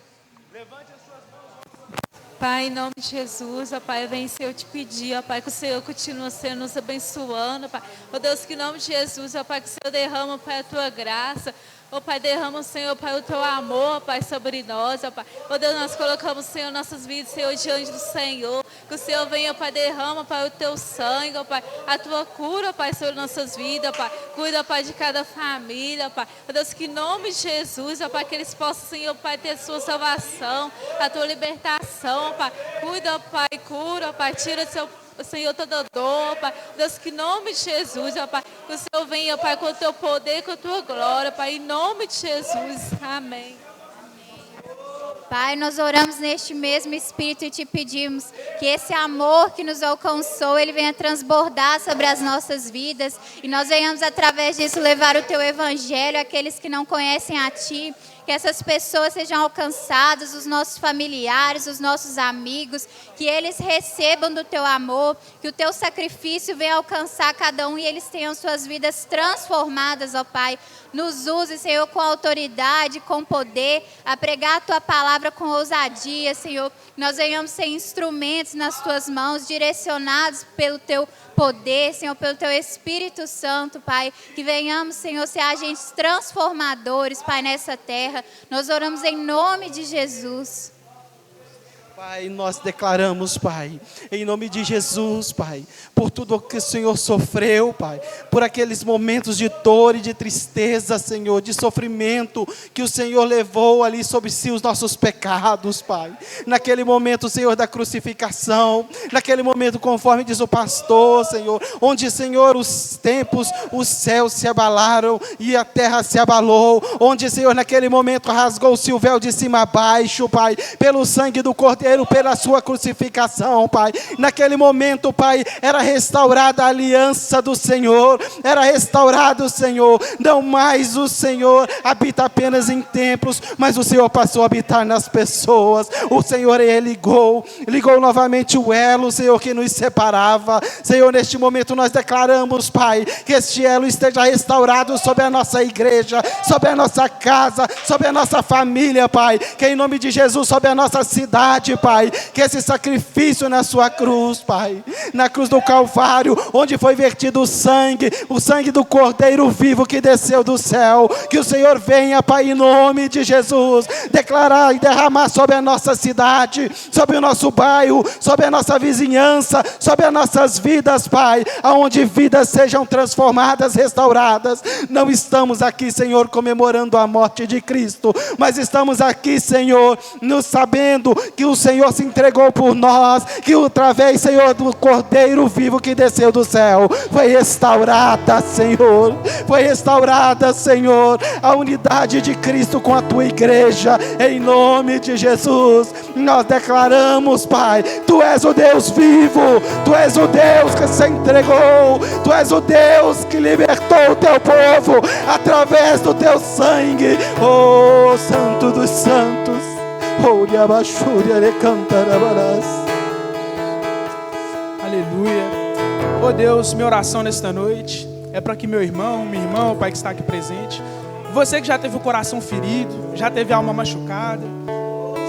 Levante as suas mãos. Pai, em nome de Jesus, ó Pai, eu venho, Senhor, te pedir, ó Pai, que o Senhor continue, Senhor, nos abençoando, Pai. Ó Deus, que em nome de Jesus, ó Pai, que o Senhor derrama, Pai, a Tua graça. Ó Pai, derrama, Senhor, Pai, o Teu amor, Pai, sobre nós, ó Pai. Ó Deus, nós colocamos, Senhor, nossas vidas, Senhor, diante do Senhor. Que o Senhor venha, Pai, derrama, Pai, o Teu sangue, ó Pai, a Tua cura, Pai, sobre nossas vidas, Pai. Cuida, Pai, de cada família, Pai. Ó Deus, que em nome de Jesus, ó Pai, que eles possam, Senhor, Pai, ter a Sua salvação, a Tua libertação, ó Pai. Cuida, ó Pai, cura, ó Pai, tira o Seu Senhor, toda dor, Pai. Deus, que em nome de Jesus, ó Pai, que o Senhor venha, Pai, com o Teu poder, com a Tua glória, Pai, em nome de Jesus. Amém. Pai, nós oramos neste mesmo Espírito e te pedimos que esse amor que nos alcançou, ele venha transbordar sobre as nossas vidas, e nós venhamos através disso levar o Teu Evangelho àqueles que não conhecem a Ti. Que essas pessoas sejam alcançadas, os nossos familiares, os nossos amigos, que eles recebam do Teu amor, que o Teu sacrifício venha alcançar cada um e eles tenham suas vidas transformadas, ó Pai. Nos use, Senhor, com autoridade, com poder, a pregar a Tua palavra com ousadia, Senhor. Nós venhamos ser instrumentos nas Tuas mãos, direcionados pelo Teu poder, Senhor, pelo Teu Espírito Santo, Pai. Que venhamos, Senhor, ser agentes transformadores, Pai, nessa terra. Nós oramos em nome de Jesus. Pai, nós declaramos, Pai, em nome de Jesus, Pai, por tudo o que o Senhor sofreu, Pai, por aqueles momentos de dor e de tristeza, Senhor, de sofrimento, que o Senhor levou ali sobre si os nossos pecados, Pai, naquele momento, Senhor, da crucificação, naquele momento, conforme diz o pastor, Senhor, onde, Senhor, os tempos, os céus se abalaram e a terra se abalou, onde, Senhor, naquele momento rasgou-se o véu de cima a baixo, Pai, pelo sangue do Cordeiro Cordeiro, pela sua crucificação, Pai. Naquele momento, Pai, era restaurada a aliança do Senhor, era restaurado, Senhor, não mais o Senhor habita apenas em templos, mas o Senhor passou a habitar nas pessoas. O Senhor, Ele ligou novamente o elo, Senhor, que nos separava. Senhor, neste momento nós declaramos, Pai, que este elo esteja restaurado sobre a nossa igreja, sobre a nossa casa, sobre a nossa família, Pai, que em nome de Jesus, sobre a nossa cidade, Pai, que esse sacrifício na sua cruz, Pai, na cruz do Calvário, onde foi vertido o sangue do Cordeiro vivo que desceu do céu, que o Senhor venha, Pai, em nome de Jesus, declarar e derramar sobre a nossa cidade, sobre o nosso bairro, sobre a nossa vizinhança, sobre as nossas vidas, Pai, aonde vidas sejam transformadas, restauradas. Não estamos aqui, Senhor, comemorando a morte de Cristo, mas estamos aqui, Senhor, nos sabendo que o Senhor se entregou por nós, que através, Senhor, do Cordeiro vivo que desceu do céu, foi restaurada, Senhor, a unidade de Cristo com a tua igreja, em nome de Jesus. Nós declaramos, Pai, tu és o Deus vivo, tu és o Deus que se entregou, tu és o Deus que libertou o teu povo através do teu sangue, oh Santo dos Santos. Aleluia. Oh Deus, minha oração nesta noite é para que meu irmão, minha irmã, o Pai que está aqui presente, você que já teve o coração ferido, já teve a alma machucada,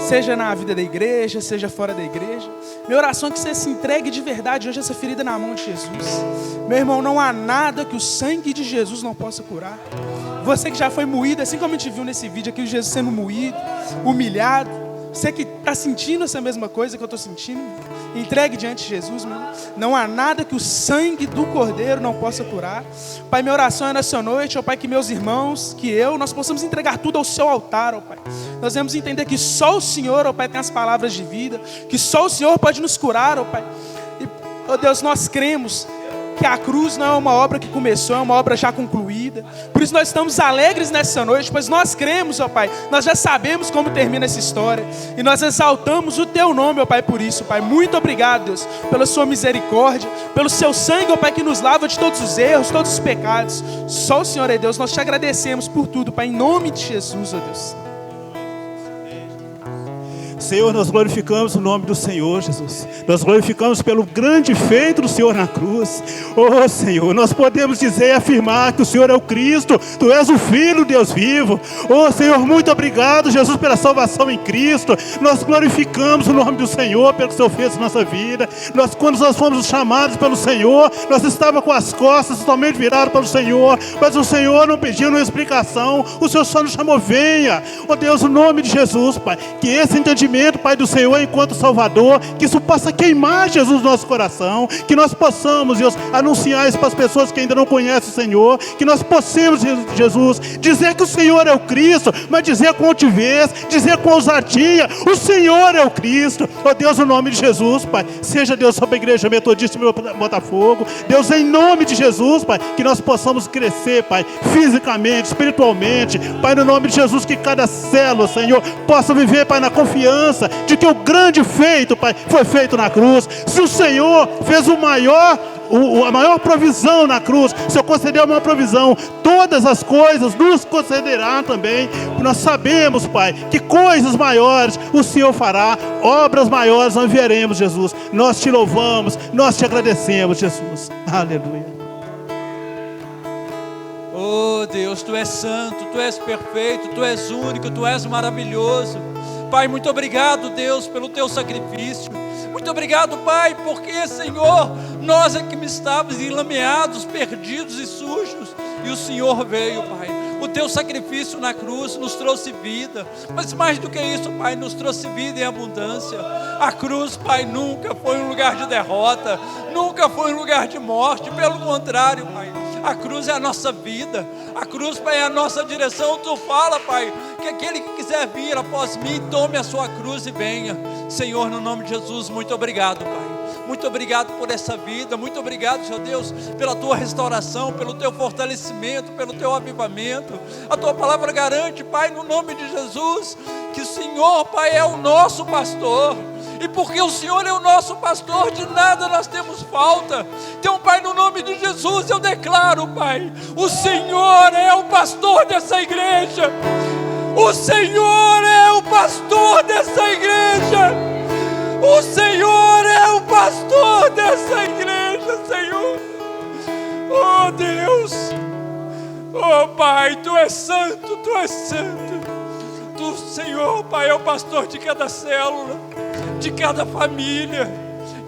seja na vida da igreja, seja fora da igreja, minha oração é que você se entregue de verdade hoje essa ferida na mão de Jesus. Meu irmão, não há nada que o sangue de Jesus não possa curar. Você que já foi moído, assim como a gente viu nesse vídeo aqui, o Jesus sendo moído, humilhado, você que está sentindo essa mesma coisa que eu estou sentindo, entregue diante de Jesus, meu irmão. Não há nada que o sangue do Cordeiro não possa curar. Pai, minha oração é nessa noite, ó Pai, que meus irmãos, nós possamos entregar tudo ao seu altar, ó Pai. Nós devemos entender que só o Senhor, ó Pai, tem as palavras de vida, que só o Senhor pode nos curar, ó Pai. E, ó Deus, nós cremos que a cruz não é uma obra que começou, é uma obra já concluída. Por isso nós estamos alegres nessa noite, pois nós cremos, ó Pai, nós já sabemos como termina essa história, e nós exaltamos o Teu nome, ó Pai, por isso, Pai. Muito obrigado, Deus, pela Sua misericórdia, pelo Seu sangue, ó Pai, que nos lava de todos os erros, todos os pecados. Só o Senhor é Deus, nós Te agradecemos por tudo, Pai, em nome de Jesus, ó Deus. Senhor, nós glorificamos o nome do Senhor, Jesus. Nós glorificamos pelo grande feito do Senhor na cruz. Oh, Senhor, nós podemos dizer e afirmar que o Senhor é o Cristo, Tu és o Filho do Deus vivo. Oh, Senhor, muito obrigado, Jesus, pela salvação em Cristo. Nós glorificamos o nome do Senhor pelo que o Senhor fez na nossa vida. Quando nós fomos chamados pelo Senhor, nós estávamos com as costas totalmente viradas para o Senhor, mas o Senhor não pediu nenhuma explicação. O Senhor só nos chamou, venha. Oh, Deus, no nome de Jesus, Pai, que esse entendimento, Pai, do Senhor enquanto Salvador, que isso possa queimar, Jesus, no nosso coração, que nós possamos, Deus, anunciar isso para as pessoas que ainda não conhecem o Senhor, que nós possamos, Jesus, dizer que o Senhor é o Cristo, mas dizer com altivez, dizer com ousadia, o Senhor é o Cristo. Oh Deus, no nome de Jesus, Pai, seja, Deus, sobre a igreja metodista em Botafogo, Deus, em nome de Jesus, Pai, que nós possamos crescer, Pai, fisicamente, espiritualmente, Pai, no nome de Jesus, que cada célula, Senhor, possa viver, Pai, na confiança de que o grande feito, Pai, foi feito na cruz. Se o Senhor fez a maior provisão na cruz, o Senhor concedeu a maior provisão, todas as coisas nos concederá também. Nós sabemos, Pai, que coisas maiores o Senhor fará, obras maiores nós veremos, Jesus. Nós Te louvamos, nós Te agradecemos, Jesus. Aleluia. Oh Deus, Tu és santo, Tu és perfeito, Tu és único, Tu és maravilhoso. Pai, muito obrigado, Deus, pelo Teu sacrifício. Muito obrigado, Pai, porque, Senhor, nós é que estávamos enlameados, perdidos e sujos, e o Senhor veio, Pai. O Teu sacrifício na cruz nos trouxe vida, mas mais do que isso, Pai, nos trouxe vida em abundância. A cruz, Pai, nunca foi um lugar de derrota, nunca foi um lugar de morte, pelo contrário, Pai. A cruz é a nossa vida, a cruz, Pai, é a nossa direção. Tu fala, Pai, que aquele que quiser vir após mim, tome a sua cruz e venha. Senhor, no nome de Jesus, muito obrigado, Pai. Muito obrigado por essa vida, muito obrigado, Senhor Deus, pela Tua restauração, pelo Teu fortalecimento, pelo Teu avivamento. A Tua palavra garante, Pai, no nome de Jesus, que o Senhor, Pai, é o nosso pastor. E porque o Senhor é o nosso pastor, de nada nós temos falta. Então, Pai, no nome de Jesus eu declaro, Pai, o Senhor é o pastor dessa igreja. O Senhor é o pastor dessa igreja. O Senhor é o pastor dessa igreja, Senhor. Oh Deus, oh Pai, Tu és santo, Tu és santo. Tu, Senhor, Pai, é o pastor de cada célula, de cada família,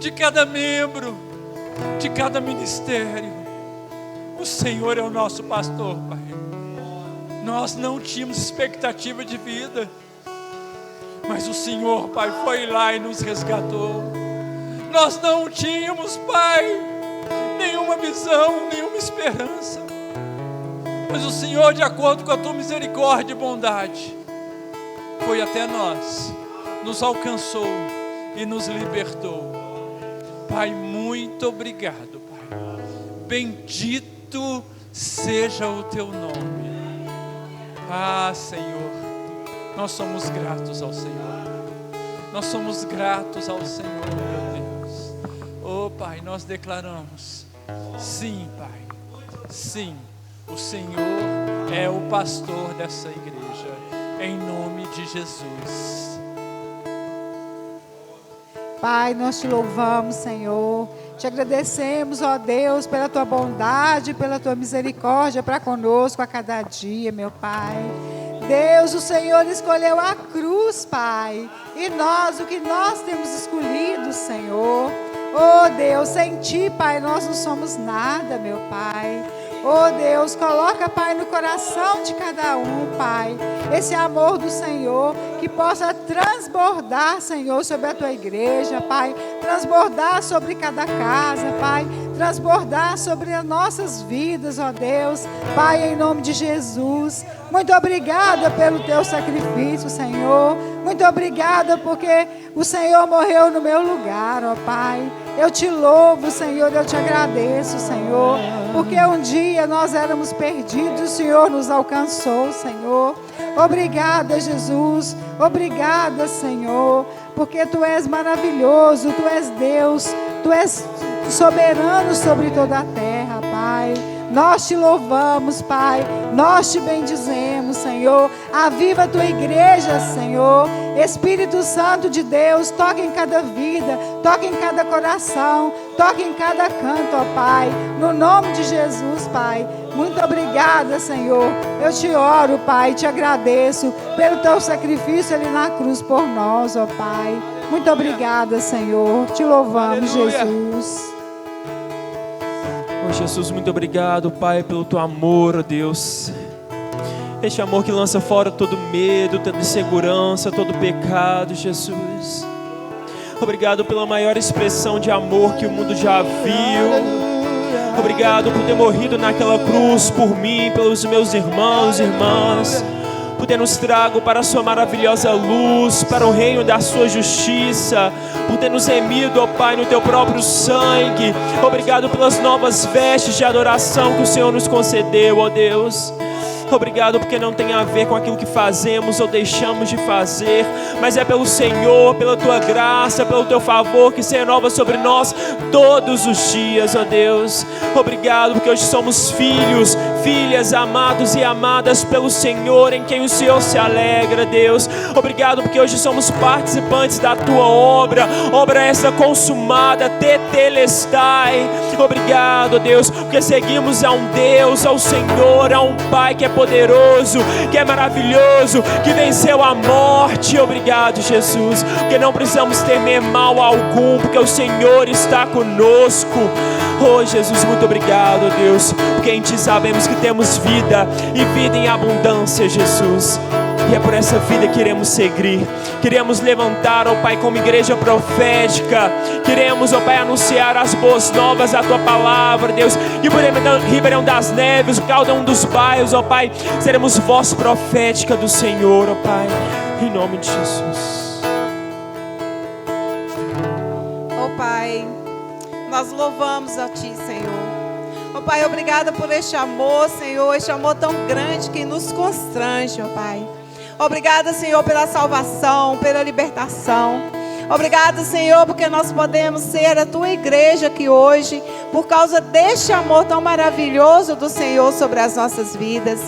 de cada membro, de cada ministério. O Senhor é o nosso pastor, Pai. Nós não tínhamos expectativa de vida, mas o Senhor, Pai, foi lá e nos resgatou. Nós não tínhamos, Pai, nenhuma visão, nenhuma esperança, mas o Senhor, de acordo com a Tua misericórdia e bondade, foi até nós, nos alcançou e nos libertou. Pai, muito obrigado, Pai. Bendito seja o Teu nome. Ah, Senhor, nós somos gratos ao Senhor. Nós somos gratos ao Senhor, meu Deus. Oh, Pai, nós declaramos: sim, Pai, sim, o Senhor é o pastor dessa igreja, em nome de Jesus. Pai, nós Te louvamos, Senhor. Te agradecemos, ó Deus, pela Tua bondade, pela Tua misericórdia para conosco a cada dia, meu Pai. Deus, o Senhor escolheu a cruz, Pai. E nós, o que nós temos escolhido, Senhor. Oh Deus, sem Ti, Pai, nós não somos nada, meu Pai. Oh Deus, coloca, Pai, no coração de cada um, Pai, esse amor do Senhor, que possa transbordar, Senhor, sobre a Tua igreja, Pai, transbordar sobre cada casa, Pai, transbordar sobre as nossas vidas, ó Deus, Pai, em nome de Jesus. Muito obrigada pelo Teu sacrifício, Senhor. Muito obrigada porque o Senhor morreu no meu lugar, ó Pai. Eu Te louvo, Senhor, eu Te agradeço, Senhor, porque um dia nós éramos perdidos, o Senhor nos alcançou, Senhor. Obrigada, Jesus. Obrigada, Senhor, porque Tu és maravilhoso, Tu és Deus, Tu és soberano sobre toda a terra, Pai. Nós Te louvamos, Pai. Nós Te bendizemos, Senhor. Aviva a Tua igreja, Senhor. Espírito Santo de Deus, toca em cada vida, toca em cada coração, toca em cada canto, ó Pai. No nome de Jesus, Pai. Muito obrigada, Senhor. Eu Te oro, Pai, Te agradeço pelo Teu sacrifício ali na cruz por nós, ó Pai. Muito obrigada, Senhor. Te louvamos, Aleluia. Jesus. Oh, Jesus, muito obrigado, Pai, pelo Teu amor, ó Deus. Este amor que lança fora todo medo, toda insegurança, todo pecado, Jesus. Obrigado pela maior expressão de amor que o mundo já viu. Obrigado por ter morrido naquela cruz por mim, pelos meus irmãos e irmãs. Por ter nos trago para a Sua maravilhosa luz, para o reino da Sua justiça. Por ter nos remido, ó Pai, no Teu próprio sangue. Obrigado pelas novas vestes de adoração que o Senhor nos concedeu, ó Deus. Obrigado porque não tem a ver com aquilo que fazemos ou deixamos de fazer, mas é pelo Senhor, pela Tua graça, pelo Teu favor que se renova sobre nós todos os dias, ó Deus. Obrigado porque hoje somos filhos, filhas, amados e amadas pelo Senhor, em quem o Senhor se alegra, Deus. Obrigado porque hoje somos participantes da Tua obra, obra essa consumada, tetelestai. Obrigado, Deus, porque seguimos a um Deus, ao Senhor, a um Pai que é poderoso, que é maravilhoso, que venceu a morte. Obrigado, Jesus, porque não precisamos temer mal algum, porque o Senhor está conosco. Oh, Jesus, muito obrigado, Deus, porque em Ti sabemos que temos vida e vida em abundância, Jesus. E é por essa vida que queremos seguir. Queremos levantar, ó Pai, como igreja profética. Queremos, ó Pai, anunciar as boas novas da Tua palavra, Deus. E por Ribeirão das Neves, cada um dos bairros, ó Pai, seremos voz profética do Senhor, ó Pai. Em nome de Jesus. Ó Pai, nós louvamos a Ti, Senhor. Ó Pai, obrigada por este amor, Senhor. Este amor tão grande que nos constrange, ó Pai. Obrigada, Senhor, pela salvação, pela libertação. Obrigado, Senhor, porque nós podemos ser a tua igreja aqui hoje, por causa deste amor tão maravilhoso do Senhor sobre as nossas vidas.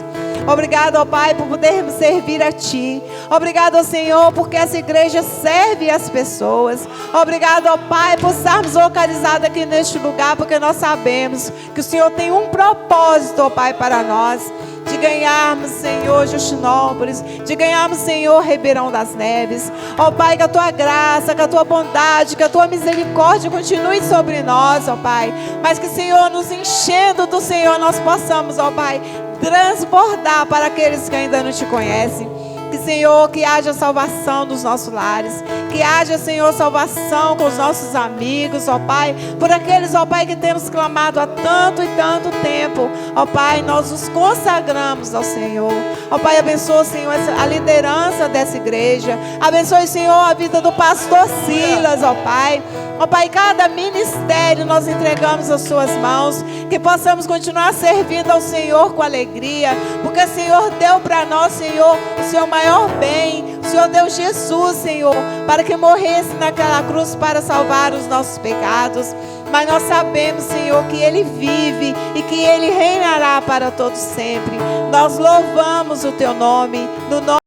Obrigado, ó Pai, por podermos servir a Ti. Obrigado, ó Senhor, porque essa igreja serve as pessoas. Obrigado, ó Pai, por estarmos localizados aqui neste lugar, porque nós sabemos que o Senhor tem um propósito, ó Pai, para nós. De ganharmos, Senhor, Justinópolis, de ganharmos, Senhor, Ribeirão das Neves. Ó Pai, que a Tua graça, que a Tua bondade, que a Tua misericórdia continue sobre nós, ó Pai. Mas que, Senhor, nos enchendo do Senhor, nós possamos, ó Pai, transbordar para aqueles que ainda não Te conhecem. Que, Senhor, que haja salvação nos nossos lares. Que haja, Senhor, salvação com os nossos amigos, ó Pai. Por aqueles, ó Pai, que temos clamado há tanto e tanto tempo. Ó Pai, nós nos consagramos ao Senhor. Ó Pai, abençoa, Senhor, a liderança dessa igreja. Abençoe, Senhor, a vida do pastor Silas, ó Pai. Ó Pai, cada ministério nós entregamos às Suas mãos. Que possamos continuar servindo ao Senhor com alegria. Porque o Senhor deu para nós, Senhor, o Seu maior bem. O Senhor deu Jesus, Senhor, para que morresse naquela cruz para salvar os nossos pecados. Mas nós sabemos, Senhor, que Ele vive e que Ele reinará para todos sempre. Nós louvamos o Teu nome. No nome